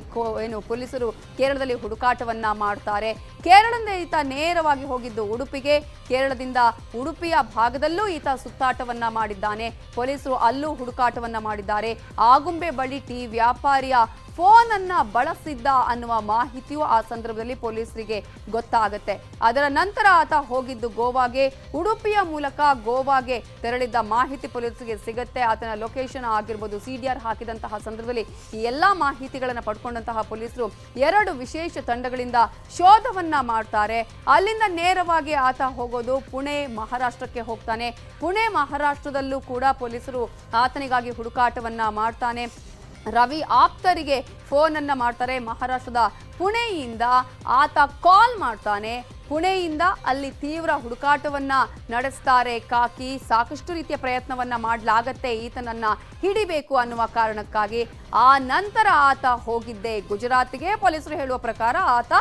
S1: ಪೊಲೀಸರು ಕೇರಳದಲ್ಲಿ ಹುಡುಕಾಟವನ್ನ ಮಾಡ್ತಾರೆ. ಕೇರಳದಿಂದ ಈತ ನೇರವಾಗಿ ಹೋಗಿದ್ದು ಉಡುಪಿಗೆ. ಕೇರಳದಿಂದ ಉಡುಪಿಯ ಭಾಗದಲ್ಲೂ ಈತ ಸುತ್ತಾಟವನ್ನ ಮಾಡಿದ್ದಾನೆ. ಪೊಲೀಸರು ಅಲ್ಲೂ ಹುಡುಕಾಟವನ್ನ ಮಾಡಿದ್ದಾರೆ. ಆಗುಂಬೆ ಬಳಿ ಟೀ ವ್ಯಾಪಾರಿಯ ಫೋನ್ ಅನ್ನ ಬಳಸಿದ್ದ ಅನ್ನುವ ಮಾಹಿತಿಯು ಆ ಸಂದರ್ಭದಲ್ಲಿ ಪೊಲೀಸರಿಗೆ ಗೊತ್ತಾಗುತ್ತೆ. ಅದರ ನಂತರ ಆತ ಹೋಗಿದ್ದು ಗೋವಾಗೆ. ಉಡುಪಿಯ ಮೂಲಕ ಗೋವಾಗೆ ತೆರಳಿದ್ದ ಮಾಹಿತಿ ಪೊಲೀಸರಿಗೆ ಸಿಗುತ್ತೆ. ಆತನ ಲೊಕೇಶನ್ ಆಗಿರ್ಬೋದು, CDR ಹಾಕಿದಂತಹ ಸಂದರ್ಭದಲ್ಲಿ ಈ ಎಲ್ಲಾ ಮಾಹಿತಿಗಳನ್ನು ಪಡ್ಕೊಂಡಂತಹ ಪೊಲೀಸರು 2 ವಿಶೇಷ ತಂಡಗಳಿಂದ ಶೋಧವನ್ನ ಮಾಡ್ತಾರೆ. ಅಲ್ಲಿಂದ ನೇರವಾಗಿ ಆತ ಹೋಗೋದು ಪುಣೆ, ಮಹಾರಾಷ್ಟ್ರಕ್ಕೆ ಹೋಗ್ತಾನೆ. ಪುಣೆ, ಮಹಾರಾಷ್ಟ್ರದಲ್ಲೂ ಕೂಡ ಪೊಲೀಸರು ಆತನಿಗಾಗಿ ಹುಡುಕಾಟವನ್ನ ಮಾಡ್ತಾನೆ. ರವಿ ಆಪ್ತರಿಗೆ ಫೋನ್ ಅನ್ನ ಮಾಡ್ತಾರೆ. ಮಹಾರಾಷ್ಟ್ರದ ಪುಣೆಯಿಂದ ಆತ ಕಾಲ್ ಮಾಡ್ತಾನೆ. ಪುಣೆಯಿಂದ ಅಲ್ಲಿ ತೀವ್ರ ಹುಡುಕಾಟವನ್ನ ನಡೆಸ್ತಾರೆ. ಸಾಕಷ್ಟು ರೀತಿಯ ಪ್ರಯತ್ನವನ್ನ ಮಾಡಲಾಗತ್ತೆ ಈತನನ್ನ ಹಿಡಿಬೇಕು ಅನ್ನುವ ಕಾರಣಕ್ಕಾಗಿ. ಆ ನಂತರ ಆತ ಹೋಗಿದ್ದೆ ಗುಜರಾತ್ಗೆ. ಪೊಲೀಸರು ಹೇಳುವ ಪ್ರಕಾರ ಆತ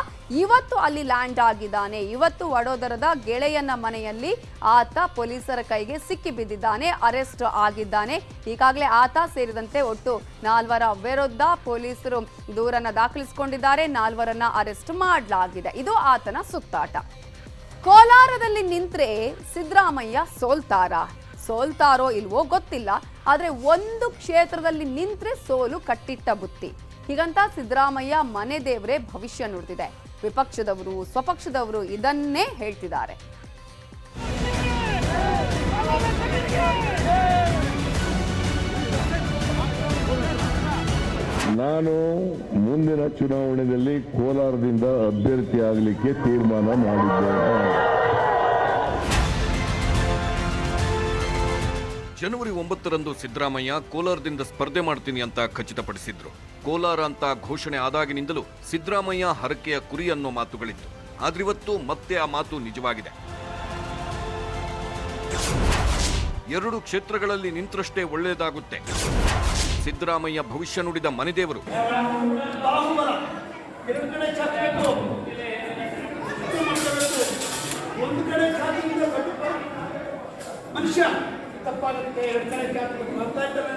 S1: ಇವತ್ತು ಅಲ್ಲಿ ಲ್ಯಾಂಡ್ ಆಗಿದ್ದಾನೆ. ಇವತ್ತು ವಡೋದರದ ಗೆಳೆಯನ ಮನೆಯಲ್ಲಿ ಆತ ಪೊಲೀಸರ ಕೈಗೆ ಸಿಕ್ಕಿ ಬಿದ್ದಿದ್ದಾನೆ, ಅರೆಸ್ಟ್ ಆಗಿದ್ದಾನೆ. ಈಗಾಗಲೇ ಆತ ಸೇರಿದಂತೆ ಒಟ್ಟು 4 ವಿರುದ್ಧ ಪೊಲೀಸರು ದೂರನ್ನ ದಾಖಲಿಸಿಕೊಂಡಿದ್ದಾರೆ. 4ರನ್ನ ಅರೆಸ್ಟ್ ಮಾಡಲಾಗಿದೆ. ಇದು ಆತನ ಸುತ್ತಾಟ. ಕೋಲಾರದಲ್ಲಿ ನಿಂತ್ರೆ ಸಿದ್ದರಾಮಯ್ಯ ಸೋಲ್ತಾರೋ ಇಲ್ವೋ ಗೊತ್ತಿಲ್ಲ. ಆದ್ರೆ ಒಂದು ಕ್ಷೇತ್ರದಲ್ಲಿ ನಿಂತ್ರೆ ಸೋಲು ಕಟ್ಟಿಟ್ಟ ಬುತ್ತಿ. ಹೀಗಂತ ಸಿದ್ದರಾಮಯ್ಯ ಮನೆ ದೇವರೇ ಭವಿಷ್ಯ ನುಡಿದಿದೆ. ವಿಪಕ್ಷದವರು, ಸ್ವಪಕ್ಷದವರು ಇದನ್ನೇ ಹೇಳ್ತಿದ್ದಾರೆ.
S9: ನಾನು ಮುಂದಿನ ಚುನಾವಣೆಯಲ್ಲಿ ಕೋಲಾರದಿಂದ ಅಭ್ಯರ್ಥಿ ಆಗಲಿಕ್ಕೆ ತೀರ್ಮಾನ ಮಾಡಿದ್ದೇನೆ.
S4: ಜನವರಿ 9ರಂದು ಸಿದ್ದರಾಮಯ್ಯ ಕೋಲಾರದಿಂದ ಸ್ಪರ್ಧೆ ಮಾಡ್ತೀನಿ ಅಂತ ಖಚಿತಪಡಿಸಿದ್ರು. ಕೋಲಾರ ಅಂತ ಘೋಷಣೆ ಆದಾಗಿನಿಂದಲೂ ಸಿದ್ದರಾಮಯ್ಯ ಹರಕೆಯ ಕುರಿ ಅನ್ನೋ ಮಾತುಗಳಿತ್ತು. ಆದ್ರಿವತ್ತು ಮತ್ತೆ ಆ ಮಾತು ನಿಜವಾಗಿದೆ. 2 ಕ್ಷೇತ್ರಗಳಲ್ಲಿ ನಿಂತ್ರಷ್ಟೇ ಒಳ್ಳೆಯದಾಗುತ್ತೆ. ಸಿದ್ದರಾಮಯ್ಯ ಭವಿಷ್ಯ ನುಡಿದ ಮನೆದೇವರು
S10: ಮನುಷ್ಯ ತಪ್ಪಾಗುತ್ತೆ. 2 ಕಡೆ ಜಾತಿ ಬರ್ತಾ ಇದ್ದಾರೆ,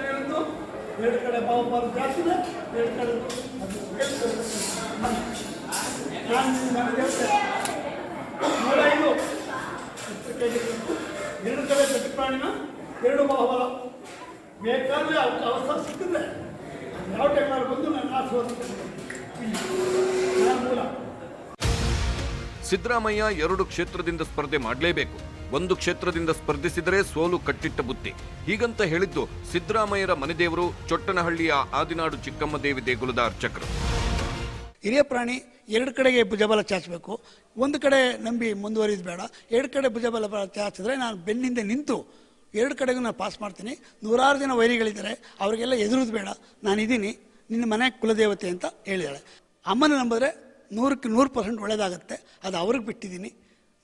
S10: 2 ಕಡೆ ಬಾಹುಬಾರು ಜಾತಿ ಇದೆ, 2 ಕಡೆ ಎರಡು ಕಡೆ ಗಟ್ಟಿ ಪ್ರಾಣಿನ 2 ಬಾಹುಬಲ ಬೇಕಾದ್ರೆ ಅವಸರ ಸಿಕ್ಕಿದ್ರೆ ಯಾವ ಟೈಮಲ್ಲಿ ಬಂದು ನನ್ನ ಮೂಲ.
S4: ಸಿದ್ದರಾಮಯ್ಯ 2 ಕ್ಷೇತ್ರದಿಂದ ಸ್ಪರ್ಧೆ ಮಾಡಲೇಬೇಕು. 1 ಕ್ಷೇತ್ರದಿಂದ ಸ್ಪರ್ಧಿಸಿದರೆ ಸೋಲು ಕಟ್ಟಿಟ್ಟ ಬುತ್ತಿ. ಹೀಗಂತ ಹೇಳಿದ್ದು ಸಿದ್ದರಾಮಯ್ಯರ ಮನೆದೇವರು ಚೊಟ್ಟನಹಳ್ಳಿಯ ಆದಿನಾಡು ಚಿಕ್ಕಮ್ಮ ದೇವಿ ದೇಗುಲದ ಅರ್ಚಕರು.
S10: ಹಿರಿಯ ಪ್ರಾಣಿ 2 ಕಡೆಗೆ ಭುಜಬಲ ಚಾಚಬೇಕು. 1 ಕಡೆ ನಂಬಿ ಮುಂದುವರಿದು ಬೇಡ. 2 ಕಡೆ ಭುಜಬಲ ಚಾಚಿದ್ರೆ ನಾನು ಬೆನ್ನಿಂದ ನಿಂತು 2 ಕಡೆಗೂ ನಾನು ಪಾಸ್ ಮಾಡ್ತೀನಿ. 100 ಜನ ವೈರಿಗಳಿದ್ದಾರೆ, ಅವರಿಗೆಲ್ಲ ಎದುರುದು ಬೇಡ, ನಾನಿದ್ದೀನಿ, ನಿನ್ನ ಮನೆ ಕುಲದೇವತೆ ಅಂತ ಹೇಳಿದಾಳೆ. ಅಮ್ಮನ ನಂಬಿದ್ರೆ 100ಕ್ಕೆ 100% ಒಳ್ಳೇದಾಗುತ್ತೆ. ಅದು ಅವ್ರಿಗೆ ಬಿಟ್ಟಿದ್ದೀನಿ,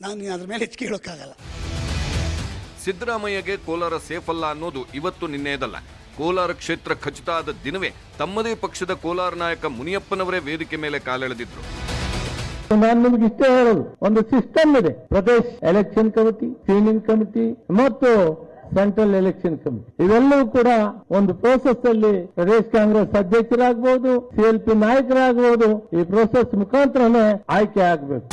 S10: ನಾನು ಅದ್ರ ಮೇಲೆ ಹೆಚ್ಚಿಗೆ ಹೇಳೋಕ್ಕಾಗಲ್ಲ.
S4: ಸಿದ್ದರಾಮಯ್ಯಗೆ ಕೋಲಾರ ಸೇಫ್ ಅಲ್ಲ ಅನ್ನೋದು ಇವತ್ತು ನಿನ್ನೆಯದಲ್ಲ. ಕೋಲಾರ ಕ್ಷೇತ್ರ ಖಚಿತ ಆದ ದಿನವೇ ತಮ್ಮದೇ ಪಕ್ಷದ ಕೋಲಾರ ನಾಯಕ ಮುನಿಯಪ್ಪನವರೇ ವೇದಿಕೆ ಮೇಲೆ ಕಾಲೆಳೆದಿದ್ರು.
S11: ನಾನು ನಿಮ್ಗೆ ಇಷ್ಟೇ ಹೇಳೋದು, ಒಂದು ಸಿಸ್ಟಮ್ ಇದೆ. ಪ್ರದೇಶ್ ಎಲೆಕ್ಷನ್ ಕಮಿಟಿ, ಸೀನಿಂಗ್ ಕಮಿಟಿ ಮತ್ತು ಸೆಂಟ್ರಲ್ ಎಲೆಕ್ಷನ್ ಕಮಿಟಿ, ಇವೆಲ್ಲವೂ ಕೂಡ ಒಂದು ಪ್ರೋಸೆಸ್ ಅಲ್ಲಿ ಪ್ರದೇಶ್ ಕಾಂಗ್ರೆಸ್ ಅಧ್ಯಕ್ಷರಾಗಬಹುದು, CLP ನಾಯಕರಾಗಬಹುದು. ಈ ಪ್ರೋಸೆಸ್ ಮುಖಾಂತರನೇ ಆಯ್ಕೆ ಆಗಬೇಕು.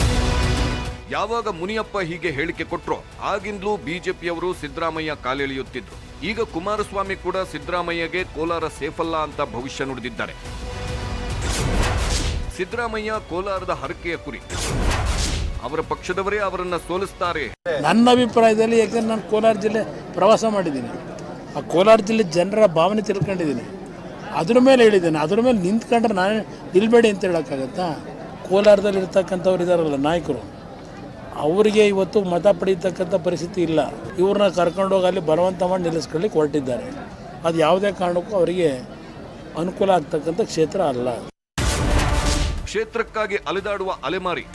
S4: ಯಾವಾಗ ಮುನಿಯಪ್ಪ ಹೀಗೆ ಹೇಳಿಕೆ ಕೊಟ್ರೋ ಆಗಿಂದಲೂ ಬಿಜೆಪಿಯವರು ಸಿದ್ದರಾಮಯ್ಯ ಕಾಲೆಳೆಯುತ್ತಿದ್ರು. ಈಗ ಕುಮಾರಸ್ವಾಮಿ ಕೂಡ ಸಿದ್ದರಾಮಯ್ಯಗೆ ಕೋಲಾರ ಸೇಫ್ ಅಲ್ಲ ಅಂತ ಭವಿಷ್ಯ ನುಡಿದಿದ್ದಾರೆ. ಸಿದ್ದರಾಮಯ್ಯ ಕೋಲಾರದ ಹರಕೆಯ ಕುರಿ. ಅವರ ಪಕ್ಷದವರೇ ಅವರನ್ನ ಸೋಲಿಸ್ತಾರೆ.
S2: ನನ್ನ ಅಭಿಪ್ರಾಯದಲ್ಲಿ, ಯಾಕಂದ್ರೆ ನಾನು ಕೋಲಾರ ಜಿಲ್ಲೆ ಪ್ರವಾಸ ಮಾಡಿದ್ದೀನಿ, ಆ ಕೋಲಾರ ಜಿಲ್ಲೆ ಜನರ ಭಾವನೆ ತಿಳ್ಕೊಂಡಿದ್ದೀನಿ, ಅದ್ರ ಮೇಲೆ ಹೇಳಿದ್ದೇನೆ. ಅದ್ರ ಮೇಲೆ ನಿಂತ್ಕೊಂಡ್ರೆ ನಾನು ನಿಲ್ಬೇಡಿ ಅಂತ ಹೇಳೋಕ್ಕಾಗತ್ತಾ? ಕೋಲಾರದಲ್ಲಿ ಇರ್ತಕ್ಕಂಥವ್ರು ಇದ್ದಾರಲ್ಲ ನಾಯಕರು, ಅವರಿಗೆ ಇವತ್ತು ಮತ ಪಡೀತಕ್ಕಂಥ ಪರಿಸ್ಥಿತಿ ಇಲ್ಲ. ಇವ್ರನ್ನ ಕರ್ಕೊಂಡೋಗಿ ಅಲ್ಲಿ ಬಲವಂತ ಮಾಡಿ ನಿಲ್ಲಿಸ್ಕೊಳ್ಳಿಕ್ಕೆ ಹೊರಟಿದ್ದಾರೆ. ಅದು ಯಾವುದೇ ಕಾರಣಕ್ಕೂ ಅವರಿಗೆ ಅನುಕೂಲ ಆಗ್ತಕ್ಕಂಥ ಕ್ಷೇತ್ರ ಅಲ್ಲ.
S4: ಕ್ಷೇತ್ರಕ್ಕಾಗಿ ಅಲೆದಾಡುವ ಅಲೆಮಾರಿ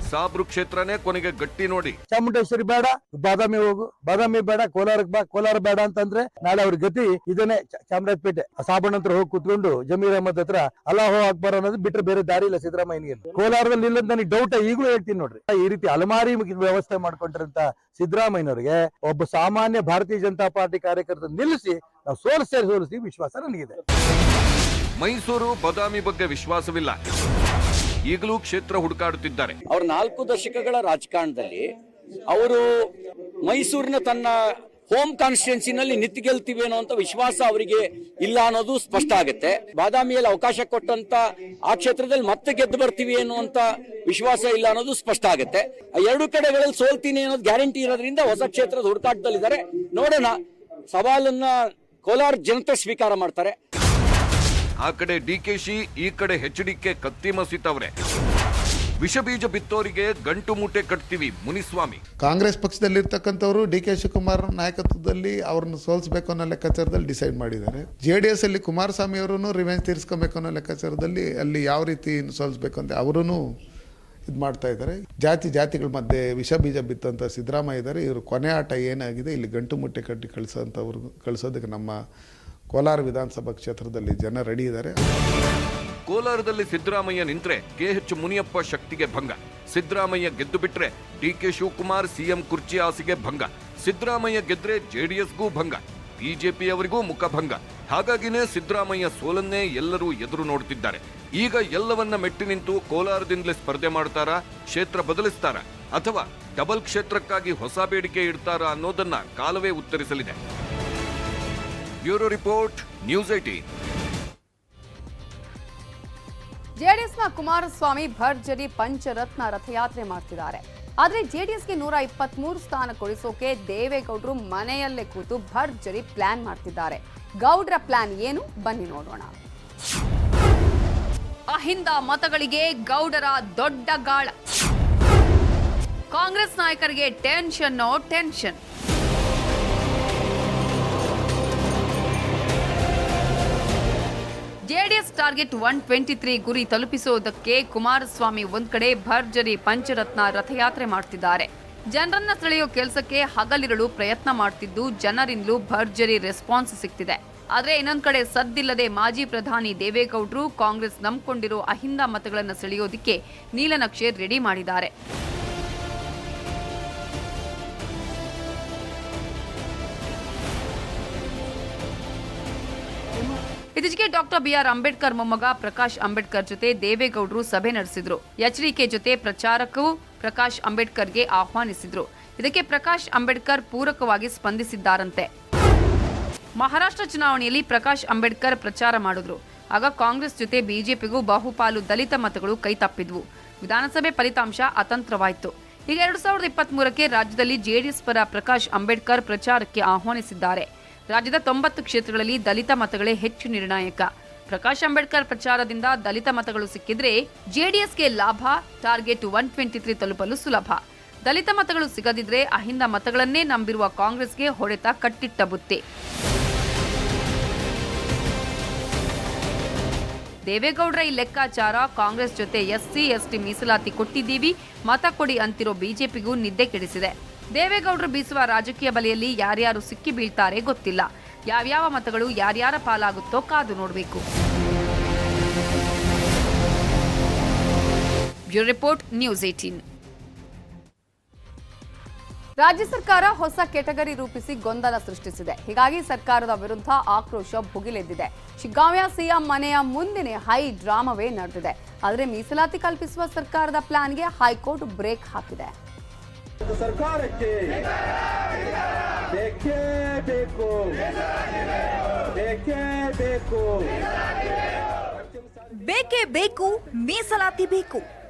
S4: ಸಾಬ್ರು ಕ್ಷೇತ್ರನೇ ಕೊನೆಗೆ ಗಟ್ಟಿ ನೋಡಿ.
S11: ಚಾಮುಂಡೇಶ್ವರಿ ಬೇಡ, ಬಾದಾಮಿ ಹೋಗು, ಬಾದಾಮಿ ಬೇಡ, ಕೋಲಾರಕ್ಕೆ ಬಾ, ಕೋಲಾರ ಬೇಡ ಅಂತಂದ್ರೆ ನಾಳೆ ಅವ್ರ ಗತಿ ಇದನ್ನೇ. ಚಾಮರಾಜಪೇಟೆ ಸಾಬಣ್ಣ ಹತ್ರ ಹೋಗಿ ಕೂತ್ಕೊಂಡು ಜಮೀರ್ ಅಹಮದ್ ಹತ್ರ ಅಲ್ಲಾಹೋ ಅಕ್ಬರ್ ಅನ್ನೋದು ಬಿಟ್ರೆ ಬೇರೆ ದಾರಿ ಇಲ್ಲ ಸಿದ್ದರಾಮಯ್ಯನಿಗೆ. ಕೋಲಾರದಲ್ಲಿ ಇಲ್ಲದ ನನಗೆ ಡೌಟ್ ಈಗಲೂ ಹೇಳ್ತೀನಿ ನೋಡ್ರಿ. ಈ ರೀತಿ ಅಲಮಾರಿ ವ್ಯವಸ್ಥೆ ಮಾಡ್ಕೊಂಡಿರಂತ ಸಿದ್ದರಾಮಯ್ಯನವರಿಗೆ ಒಬ್ಬ ಸಾಮಾನ್ಯ ಭಾರತೀಯ ಜನತಾ ಪಾರ್ಟಿ ಕಾರ್ಯಕರ್ತ ನಿಲ್ಲಿಸಿ ನಾವು ಸೋಲಿಸಿ ವಿಶ್ವಾಸ ನನಗಿದೆ.
S4: ಮೈಸೂರು ಬಾದಾಮಿ ಬಗ್ಗೆ ವಿಶ್ವಾಸವಿಲ್ಲ. ಈಗಲೂ ಕ್ಷೇತ್ರ ಹುಡುಕಾಡುತ್ತಿದ್ದಾರೆ.
S12: ಅವ್ರ 4 ದಶಕಗಳ ರಾಜಕಾರಣದಲ್ಲಿ ಅವರು ಮೈಸೂರಿನ ತನ್ನ ಹೋಮ್ ಕಾನ್ಸ್ಟಿಟ್ಯೂನ್ಸಿನಲ್ಲಿ ನಿಂತು ಗೆಲ್ತೀವಿ ಅನ್ನೋ ವಿಶ್ವಾಸ ಅವರಿಗೆ ಇಲ್ಲ ಅನ್ನೋದು ಸ್ಪಷ್ಟ ಆಗುತ್ತೆ. ಬಾದಾಮಿಯಲ್ಲಿ ಅವಕಾಶ ಕೊಟ್ಟಂತ ಆ ಕ್ಷೇತ್ರದಲ್ಲಿ ಮತ್ತೆ ಗೆದ್ದು ಬರ್ತೀವಿ ಅನ್ನುವಂತ ವಿಶ್ವಾಸ ಇಲ್ಲ ಅನ್ನೋದು ಸ್ಪಷ್ಟ ಆಗುತ್ತೆ. 2 ಕಡೆಗಳಲ್ಲಿ ಸೋಲ್ತೀನಿ ಅನ್ನೋದು ಗ್ಯಾರಂಟಿ ಇರೋದ್ರಿಂದ ಹೊಸ ಕ್ಷೇತ್ರದ ಹುಡುಕಾಟದಲ್ಲಿದ್ದಾರೆ. ನೋಡೋಣ, ಸವಾಲನ್ನ ಕೋಲಾರ ಜನತೆ ಸ್ವೀಕಾರ ಮಾಡ್ತಾರೆ.
S4: ಆ ಕಡೆ ಡಿಕೆಶಿ, ಈ ಕಡೆ HDK ಕತ್ತಿ ಮಸೀತವ್ರೆ. ವಿಷಬೀಜ ಬಿತ್ತೋರಿಗೆ ಗಂಟು ಮೂಟೆ ಕಟ್ತೀವಿ ಮುನಿಸ್ವಾಮಿ.
S13: ಕಾಂಗ್ರೆಸ್ ಪಕ್ಷದಲ್ಲಿರ್ತಕ್ಕಂಥವರು DK ಶಿವಕುಮಾರ್ ನಾಯಕತ್ವದಲ್ಲಿ ಅವ್ರನ್ನ ಸೋಲಿಸಬೇಕು ಅನ್ನೋ ಲೆಕ್ಕಾಚಾರದಲ್ಲಿ ಡಿಸೈಡ್ ಮಾಡಿದ್ದಾರೆ. JDS ಅಲ್ಲಿ ಕುಮಾರಸ್ವಾಮಿ ಅವರೂ ರಿವೆಂಜ್ ತೀರಿಸ್ಕೊಬೇಕು ಅನ್ನೋ ಲೆಕ್ಕಾಚಾರದಲ್ಲಿ ಅಲ್ಲಿ ಯಾವ ರೀತಿ ಸೋಲಿಸಬೇಕು ಅಂತ ಅವರೂ ಇದು ಮಾಡ್ತಾ ಇದ್ದಾರೆ. ಜಾತಿಗಳ ಮಧ್ಯೆ ವಿಷ ಬೀಜ ಬಿತ್ತಂತ ಸಿದ್ದರಾಮಯ್ಯ ಇದ್ದಾರೆ. ಇವರು ಕೊನೆ ಆಟ ಏನಾಗಿದೆ, ಇಲ್ಲಿ ಗಂಟು ಮುಟ್ಟೆ ಕಟ್ಟಿ ಕಳಿಸೋದಕ್ಕೆ ನಮ್ಮ ಕೋಲಾರ ವಿಧಾನಸಭಾ ಕ್ಷೇತ್ರದಲ್ಲಿ ಜನ ರೆಡಿ ಇದ್ದಾರೆ.
S4: ಕೋಲಾರದಲ್ಲಿ ಸಿದ್ದರಾಮಯ್ಯ ನಿಂತ್ರೆ KH ಮುನಿಯಪ್ಪ ಶಕ್ತಿಗೆ ಭಂಗ. ಸಿದ್ದರಾಮಯ್ಯ ಗೆದ್ದು ಬಿಟ್ರೆ DK ಶಿವಕುಮಾರ್ CM ಕುರ್ಚಿ ಆಸೆಗೆ ಭಂಗ. ಸಿದ್ದರಾಮಯ್ಯ ಗೆದ್ರೆ JDSಗೂ ಭಂಗ, ಬಿಜೆಪಿಯವರಿಗೂ ಮುಖಭಂಗ. ಹಾಗಾಗಿನೇ ಸಿದ್ದರಾಮಯ್ಯ ಸೋಲನ್ನೇ ಎಲ್ಲರೂ ಎದುರು ನೋಡುತ್ತಿದ್ದಾರೆ. ಈಗ ಎಲ್ಲವನ್ನ ಮೆಟ್ಟಿ ನಿಂತು ಕೋಲಾರದಿಂದಲೇ ಸ್ಪರ್ಧೆ ಮಾಡ್ತಾರಾ, ಕ್ಷೇತ್ರ ಬದಲಿಸ್ತಾರಾ, ಅಥವಾ ಡಬಲ್ ಕ್ಷೇತ್ರಕ್ಕಾಗಿ ಹೊಸ ಬೇಡಿಕೆ ಇಡ್ತಾರಾ ಅನ್ನೋದನ್ನ ಕಾಲವೇ ಉತ್ತರಿಸಲಿದೆ. Bureau report, news 18.
S1: ಜೆಡಿಎಸ್ನ ಕುಮಾರಸ್ವಾಮಿ ಭರ್ಜರಿ ಪಂಚರತ್ನ ರಥಯಾತ್ರೆ ಮಾಡ್ತಿದ್ದಾರೆ. ಆದ್ರೆ ಜೆಡಿಎಸ್ಗೆ 123 ಸ್ಥಾನ ಕೊಡಿಸೋಕೆ ದೇವೇಗೌಡರು ಮನೆಯಲ್ಲೇ ಕೂತು ಭರ್ಜರಿ ಪ್ಲಾನ್ ಮಾಡ್ತಿದ್ದಾರೆ. ಗೌಡ್ರ ಪ್ಲಾನ್ ಏನು, ಬನ್ನಿ ನೋಡೋಣ. ಅಹಿಂದ ಮತಗಳಿಗೆ ಗೌಡರ ದೊಡ್ಡ ಗಾಳ. ಕಾಂಗ್ರೆಸ್ ನಾಯಕರಿಗೆ ಟೆನ್ಷನ್. ಟಾರ್ಗೆಟ್ 123 ಗುರಿ ತಲುಪಿಸುವುದಕ್ಕೆ ಕುಮಾರಸ್ವಾಮಿ ಒಂದ್ ಕಡೆ ಭರ್ಜರಿ ಪಂಚರತ್ನ ರಥಯಾತ್ರೆ ಮಾಡ್ತಿದ್ದಾರೆ. ಜನರನ್ನ ಸೆಳೆಯೋ ಕೆಲಸಕ್ಕೆ ಹಗಲಿರುಳು ಪ್ರಯತ್ನ ಮಾಡ್ತಿದ್ದು ಜನರಿಂದಲೂ ಭರ್ಜರಿ ರೆಸ್ಪಾನ್ಸ್ ಸಿಗ್ತಿದೆ. ಆದ್ರೆ ಇನ್ನೊಂದ್ ಕಡೆ ಸದ್ದಿಲ್ಲದೆ ಮಾಜಿ ಪ್ರಧಾನಿ ದೇವೇಗೌಡರು ಕಾಂಗ್ರೆಸ್ ನಂಬ್ಕೊಂಡಿರೋ ಅಹಿಂದ ಮತಗಳನ್ನು ಸೆಳೆಯೋದಿಕ್ಕೆ ನೀಲನಕ್ಷೆ ರೆಡಿ ಮಾಡಿದ್ದಾರೆ. ಇತ್ತೀಚೆಗೆ ಡಾಕ್ಟರ್ ಬಿಆರ್ ಅಂಬೇಡ್ಕರ್ ಮೊಮ್ಮಗ ಪ್ರಕಾಶ್ ಅಂಬೇಡ್ಕರ್ ಜೊತೆ ದೇವೇಗೌಡರು ಸಭೆ ನಡೆಸಿದ್ರು. ಎಚ್ಡಿಕೆ ಜೊತೆ ಪ್ರಚಾರಕ್ಕೂ ಪ್ರಕಾಶ್ ಅಂಬೇಡ್ಕರ್ಗೆ ಆಹ್ವಾನಿಸಿದ್ರು. ಇದಕ್ಕೆ ಪ್ರಕಾಶ್ ಅಂಬೇಡ್ಕರ್ ಪೂರಕವಾಗಿ ಸ್ಪಂದಿಸಿದ್ದಾರಂತೆ. ಮಹಾರಾಷ್ಟ್ರ ಚುನಾವಣೆಯಲ್ಲಿ ಪ್ರಕಾಶ್ ಅಂಬೇಡ್ಕರ್ ಪ್ರಚಾರ ಮಾಡಿದ್ರು. ಆಗ ಕಾಂಗ್ರೆಸ್ ಜೊತೆ ಬಿಜೆಪಿಗೂ ಬಹುಪಾಲು ದಲಿತ ಮತಗಳು ಕೈತಪ್ಪಿದ್ವು. ವಿಧಾನಸಭೆ ಫಲಿತಾಂಶ ಅತಂತ್ರವಾಯಿತು. ಈಗ 2023ಕ್ಕೆ ರಾಜ್ಯದಲ್ಲಿ ಜೆಡಿಎಸ್ ಪರ ಪ್ರಕಾಶ್ ಅಂಬೇಡ್ಕರ್ ಪ್ರಚಾರಕ್ಕೆ ಆಹ್ವಾನಿಸಿದ್ದಾರೆ. ರಾಜ್ಯದ 90 ಕ್ಷೇತ್ರಗಳಲ್ಲಿ ದಲಿತ ಮತಗಳೇ ಹೆಚ್ಚು ನಿರ್ಣಾಯಕ. ಪ್ರಕಾಶ್ ಅಂಬೇಡ್ಕರ್ ಪ್ರಚಾರದಿಂದ ದಲಿತ ಮತಗಳು ಸಿಕ್ಕಿದ್ರೆ ಜೆಡಿಎಸ್ಗೆ ಲಾಭ, ಟಾರ್ಗೆಟ್ 123 ತಲುಪಲು ಸುಲಭ. ದಲಿತ ಮತಗಳು ಸಿಗದಿದ್ರೆ ಅಹಿಂದ ಮತಗಳನ್ನೇ ನಂಬಿರುವ ಕಾಂಗ್ರೆಸ್ಗೆ ಹೊಡೆತ ಕಟ್ಟಿಟ್ಟ ಬುತ್ತಿ. ದೇವೇಗೌಡರ ಈ ಲೆಕ್ಕಾಚಾರ ಕಾಂಗ್ರೆಸ್ ಜೊತೆ ಎಸ್ಸಿ ಎಸ್ಟಿ ಮೀಸಲಾತಿ ಕೊಟ್ಟಿದ್ದೀವಿ, ಮತ ಕೊಡಿ ಅಂತಿರೋ ಬಿಜೆಪಿಗೂ ನಿದ್ದೆ ಕೆಡಿಸಿದೆ. ದೇವೇಗೌಡರು ಬೀಸುವ ರಾಜಕೀಯ ಬಲೆಯಲ್ಲಿ ಯಾರ್ಯಾರು ಸಿಕ್ಕಿ ಬೀಳ್ತಾರೆ ಗೊತ್ತಿಲ್ಲ. ಯಾವ್ಯಾವ ಮತಗಳು ಯಾರ್ಯಾರ ಪಾಲಾಗುತ್ತೋ ಕಾದು ನೋಡಬೇಕು. Bureau report, news 18. ರಾಜ್ಯ ಸರ್ಕಾರ ಹೊಸ ಕೆಟಗರಿ ರೂಪಿಸಿ ಗೊಂದಲ ಸೃಷ್ಟಿಸಿದೆ. ಹೀಗಾಗಿ ಸರ್ಕಾರದ ವಿರುದ್ಧ ಆಕ್ರೋಶ ಭುಗಿಲೆದ್ದಿದೆ. ಶಿಗ್ಗಾಂವಿಯ ಸಿಎಂ ಮನೆಯ ಮುಂದಿನ ಹೈ ಡ್ರಾಮವೇ ನಡೆದಿದೆ. ಆದರೆ ಮೀಸಲಾತಿ ಕಲ್ಪಿಸುವ ಸರ್ಕಾರದ ಪ್ಲಾನ್ಗೆ ಹೈಕೋರ್ಟ್ ಬ್ರೇಕ್ ಹಾಕಿದೆ.
S14: ಸರ್ಕಾರಕ್ಕೆ ಬೇಕೇ ಬೇಕು,
S15: ಬೇಕೇ ಬೇಕು, ಮೀಸಲಾತಿ ಬೇಕು.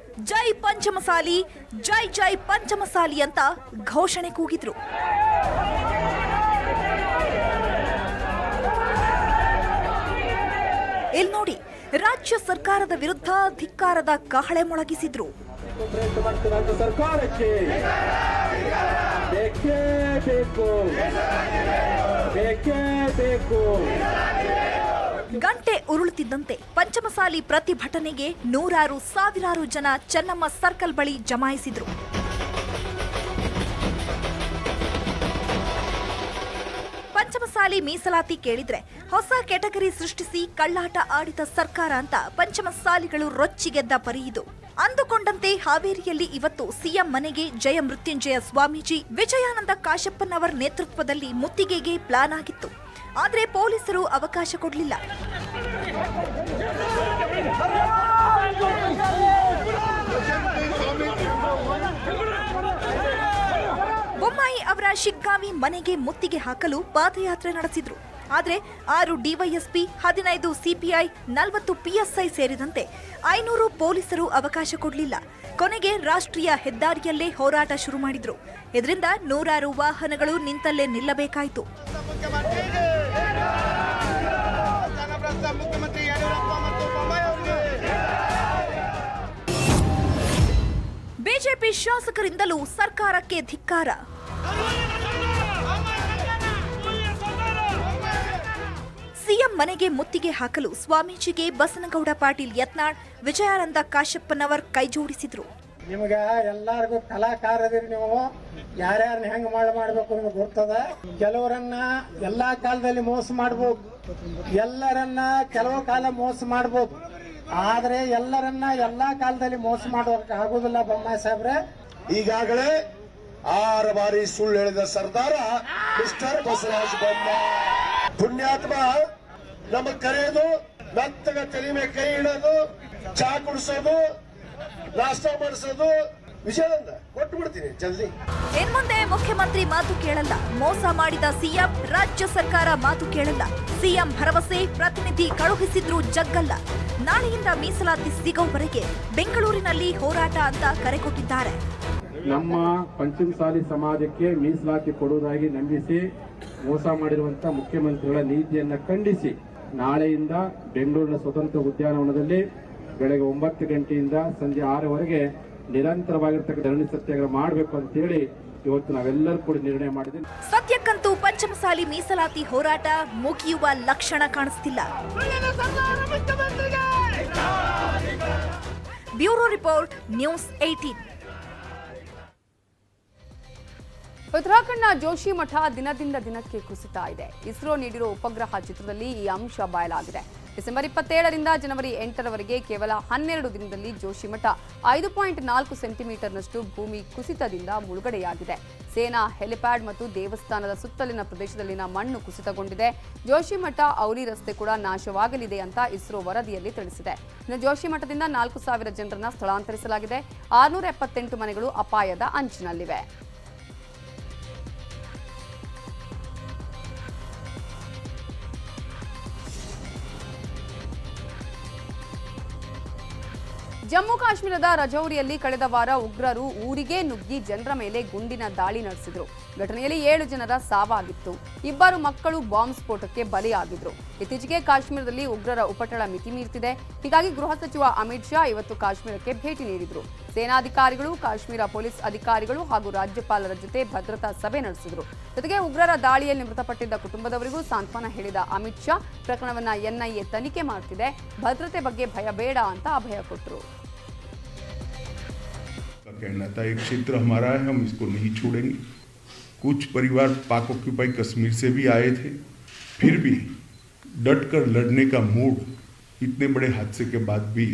S15: ಜೈ ಪಂಚಮಸಾಲಿ, ಜೈ ಜೈ ಪಂಚಮಸಾಲಿ ಅಂತ ಘೋಷಣೆ ಕೂಗಿದ್ರು. ಇಲ್ಲಿ ನೋಡಿ, ರಾಜ್ಯ ಸರ್ಕಾರದ ವಿರುದ್ಧ ಧಿಕ್ಕಾರದ ಕಹಳೆ ಮೊಳಗಿಸಿದ್ರು.
S14: ಸರ್ಕಾರಕ್ಕೆ ಬೇಕೇ ಬೇಕು,
S15: ಗಂಟೆ ಉರುಳುತ್ತಿದ್ದಂತೆ ಪಂಚಮಸಾಲಿ ಪ್ರತಿಭಟನೆಗೆ ನೂರಾರು ಸಾವಿರಾರು ಜನ ಚೆನ್ನಮ್ಮ ಸರ್ಕಲ್ ಬಳಿ ಜಮಾಯಿಸಿದ್ರು. ಪಂಚಮಸಾಲಿ ಮೀಸಲಾತಿ ಕೇಳಿದ್ರೆ ಹೊಸ ಕೆಟಗರಿ ಸೃಷ್ಟಿಸಿ ಕಳ್ಳಾಟ ಆಡಿದ ಸರ್ಕಾರ ಅಂತ ಪಂಚಮಸಾಲಿಗಳು ರೊಚ್ಚಿಗೆದ್ದ ಪರಿಯಿದು. ಅಂದುಕೊಂಡಂತೆ ಹಾವೇರಿಯಲ್ಲಿ ಇವತ್ತು ಸಿಎಂ ಮನೆಗೆ ಜಯ ಮೃತ್ಯುಂಜಯ ಸ್ವಾಮೀಜಿ, ವಿಜಯಾನಂದ ಕಾಶಪ್ಪನವರ ನೇತೃತ್ವದಲ್ಲಿ ಮುತ್ತಿಗೆಗೆ ಪ್ಲಾನ್ ಆಗಿತ್ತು. ಆದರೆ ಪೊಲೀಸರು ಅವಕಾಶ ಕೊಡಲಿಲ್ಲ. ಬೊಮ್ಮಾಯಿ ಅವರ ಶಿಗ್ಗಾಂವಿ ಮನೆಗೆ ಮುತ್ತಿಗೆ ಹಾಕಲು ಪಾದಯಾತ್ರೆ ನಡೆಸಿದ್ರು. ಆದರೆ 6 ಡಿವೈಎಸ್ಪಿ, 15 ಸಿಪಿಐ, 40 ಪಿಎಸ್ಐ ಸೇರಿದಂತೆ 500 ಪೊಲೀಸರು ಅವಕಾಶ ಕೊಡಲಿಲ್ಲ. ಕೊನೆಗೆ ರಾಷ್ಟ್ರೀಯ ಹೆದ್ದಾರಿಯಲ್ಲೇ ಹೋರಾಟ ಶುರು ಮಾಡಿದ್ರು. ಇದರಿಂದ ನೂರಾರು ವಾಹನಗಳು ನಿಂತಲ್ಲೇ ನಿಲ್ಲಬೇಕಾಯಿತು. ಬಿಜೆಪಿ ಶಾಸಕರಿಂದಲೂ ಸರ್ಕಾರಕ್ಕೆ ಧಿಕ್ಕಾರ. ಸಿಎಂ ಮನೆಗೆ ಮುತ್ತಿಗೆ ಹಾಕಲು ಸ್ವಾಮೀಜಿಗೆ ಬಸನಗೌಡ ಪಾಟೀಲ್ ಯತ್ನಾಳ್, ವಿಜಯಾನಂದ ಕಾಶಪ್ಪನವರ್ ಕೈಜೋಡಿಸಿದ್ರು.
S16: ನಿಮಗೆ ಎಲ್ಲರಿಗೂ ಕಲಾಕಾರದಿರಿ, ನೀವು ಯಾರ್ಯಾರನ್ನ ಹೆಂಗ್ ಮಾಡಬೇಕು ನಿಮಗೆ ಗೊತ್ತದ. ಕೆಲವರನ್ನ ಎಲ್ಲಾ ಕಾಲದಲ್ಲಿ ಮೋಸ ಮಾಡಬಹುದು, ಎಲ್ಲರನ್ನ ಕೆಲವು ಕಾಲ ಮೋಸ ಮಾಡಬಹುದು. ಆದ್ರೆ ಎಲ್ಲರನ್ನ ಎಲ್ಲಾ ಕಾಲದಲ್ಲಿ ಮೋಸ ಮಾಡೋಕೆ ಆಗುದಿಲ್ಲ. ಬೊಮ್ಮಾಯಿ ಸಾಹೇಬ್ರೆ,
S17: ಈಗಾಗಲೇ 6 ಬಾರಿ ಸುಳ್ಳು ಹೇಳಿದ ಸರ್ದಾರ ಮಿಸ್ಟರ್ ಬಸವರಾಜ ಬೊಮ್ಮಾಯಿ ಪುಣ್ಯಾತ್ಮ ನಮಗ್ ಕರೆಯೋದು, ಮೆತ್ತಗ ತಲೆ ಮೇಲೆ ಕೈ ಇಡೋದು, ಚಾ ಕುಡಿಸೋದು, ನಾಷ್ಟ ಮಾಡಿಸೋದು, ವಿಷಯದಿಂದ ಕೊಟ್ಟು ಬಿಡ್ತೀನಿ ಜಲ್ದಿ.
S15: ಇನ್ಮುಂದೆ ಮುಖ್ಯಮಂತ್ರಿ ಮಾತು ಕೇಳಲ್ಲ, ಮೋಸ ಮಾಡಿದ ಸಿಎಂ, ರಾಜ್ಯ ಸರ್ಕಾರ ಮಾತು ಕೇಳಲ್ಲ. ಸಿಎಂ ಭರವಸೆ, ಪ್ರತಿನಿಧಿ ಕಳುಹಿಸಿದ್ರು ಜಗ್ಗಲ್ಲ. ನಾಳೆಯಿಂದ ಮೀಸಲಾತಿ ಸಿಗೋವರೆಗೆ ಬೆಂಗಳೂರಿನಲ್ಲಿ ಹೋರಾಟ ಅಂತ ಕರೆ ಕೊಟ್ಟಿದ್ದಾರೆ.
S18: ನಮ್ಮ ಪಂಚಮಸಾಲಿ ಸಮಾಜಕ್ಕೆ ಮೀಸಲಾತಿ ಕೊಡುವುದಾಗಿ ನಂಬಿಸಿ ಮೋಸ ಮಾಡಿರುವಂತ ಮುಖ್ಯಮಂತ್ರಿಗಳ ನೀತಿಯನ್ನ ಖಂಡಿಸಿ ನಾಳೆಯಿಂದ ಬೆಂಗಳೂರಿನ ಸ್ವತಂತ್ರ ಉದ್ಯಾನವನದಲ್ಲಿ ಬೆಳಗ್ಗೆ 9 ಗಂಟೆಯಿಂದ ಸಂಜೆ 6 ವರೆಗೆ ನಿರಂತರವಾಗಿರ್ತಕ್ಕಂಥ ಧರಣಿ ಸತ್ಯಾಗ್ರಹ ಮಾಡಬೇಕು ಅಂತ ಹೇಳಿ ಇವತ್ತು ನಾವೆಲ್ಲರೂ ಕೂಡ ನಿರ್ಣಯ ಮಾಡಿದ್ವಿ.
S15: ಸದ್ಯಕ್ಕಂತೂ ಪಂಚಮಸಾಲಿ ಮೀಸಲಾತಿ ಹೋರಾಟ ಮುಗಿಯುವ ಲಕ್ಷಣ ಕಾಣಿಸ್ತಿಲ್ಲ. Bureau report, news 18.
S1: ಉತ್ತರಾಖಂಡ್ನ ಜೋಶಿಮಠ ದಿನದಿಂದ ದಿನಕ್ಕೆ ಕುಸಿತಾ ಇದೆ. ಇಸ್ರೋ ನೀಡಿರುವ ಉಪಗ್ರಹ ಚಿತ್ರದಲ್ಲಿ ಈ ಅಂಶ ಬಯಲಾಗಿದೆ. ಡಿಸೆಂಬರ್ 27ರಿಂದ ಜನವರಿ 8ರವರೆಗೆ ಕೇವಲ 12 ದಿನದಲ್ಲಿ ಜೋಶಿಮಠ 5.4 ಸೆಂಟಿಮೀಟರ್ನಷ್ಟು ಭೂಮಿ ಕುಸಿತದಿಂದ ಮುಳುಗಡೆಯಾಗಿದೆ. ಸೇನಾ ಹೆಲಿಪ್ಯಾಡ್ ಮತ್ತು ದೇವಸ್ಥಾನದ ಸುತ್ತಲಿನ ಪ್ರದೇಶದಲ್ಲಿನ ಮಣ್ಣು ಕುಸಿತಗೊಂಡಿದೆ. ಜೋಶಿಮಠ ಔಲಿ ರಸ್ತೆ ಕೂಡ ನಾಶವಾಗಲಿದೆ ಅಂತ ಇಸ್ರೋ ವರದಿಯಲ್ಲಿ ತಿಳಿಸಿದೆ. ಇನ್ನು ಜೋಶಿಮಠದಿಂದ 4,000 ಜನರನ್ನ ಸ್ಥಳಾಂತರಿಸಲಾಗಿದೆ. 678 ಮನೆಗಳು ಅಪಾಯದ ಅಂಚಿನಲ್ಲಿವೆ. ಜಮ್ಮು ಕಾಶ್ಮೀರದ ರಜೌರಿಯಲ್ಲಿ ಕಳೆದ ವಾರ ಉಗ್ರರು ಊರಿಗೆ ನುಗ್ಗಿ ಜನರ ಮೇಲೆ ಗುಂಡಿನ ದಾಳಿ ನಡೆಸಿದರು. ಘಟನೆಯಲ್ಲಿ 7 ಜನರ ಸಾವಾಗಿತ್ತು. 2 ಮಕ್ಕಳು ಬಾಂಬ್ ಸ್ಫೋಟಕ್ಕೆ ಬಲಿಯಾಗಿದ್ರು. ಇತ್ತೀಚೆಗೆ ಕಾಶ್ಮೀರದಲ್ಲಿ ಉಗ್ರರ ಉಪಟಳ ಮಿತಿ ಮೀರ್ತಿದೆ. ಹೀಗಾಗಿ ಗೃಹ ಸಚಿವ ಅಮಿತ್ ಶಾ ಇವತ್ತು ಕಾಶ್ಮೀರಕ್ಕೆ ಭೇಟಿ ನೀಡಿದ್ರು. ಸೇನಾಧಿಕಾರಿಗಳು, ಕಾಶ್ಮೀರ ಪೊಲೀಸ್ ಅಧಿಕಾರಿಗಳು ಹಾಗೂ ರಾಜ್ಯಪಾಲರ ಜೊತೆ ಭದ್ರತಾ ಸಭೆ ನಡೆಸಿದ್ರು. ಜೊತೆಗೆ ಉಗ್ರರ ದಾಳಿಯಲ್ಲಿ ಮೃತಪಟ್ಟಿದ್ದ ಕುಟುಂಬದವರಿಗೂ ಸಾಂತ್ವನ ಹೇಳಿದ ಅಮಿತ್ ಶಾ ಪ್ರಕರಣವನ್ನ ಎನ್ಐಎ ತನಿಖೆ ಮಾಡ್ತಿದೆ, ಭದ್ರತೆ ಬಗ್ಗೆ ಭಯ ಬೇಡ ಅಂತ ಅಭಯ ಕೊಟ್ಟರು.
S19: कहना था एक क्षेत्र हमारा है, हम इसको नहीं छोड़ेंगे. कुछ परिवार पाक ऑक्यूपाई कश्मीर से भी आए थे, फिर भी डट कर लड़ने का मूड इतने बड़े हादसे के बाद भी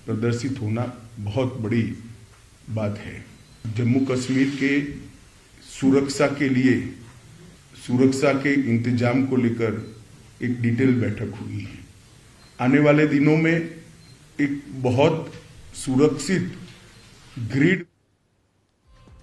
S19: प्रदर्शित होना बहुत बड़ी बात है. जम्मू कश्मीर के सुरक्षा के लिए सुरक्षा के इंतजाम को लेकर एक डिटेल बैठक हुई है. आने वाले दिनों में एक बहुत सुरक्षित ग्रिड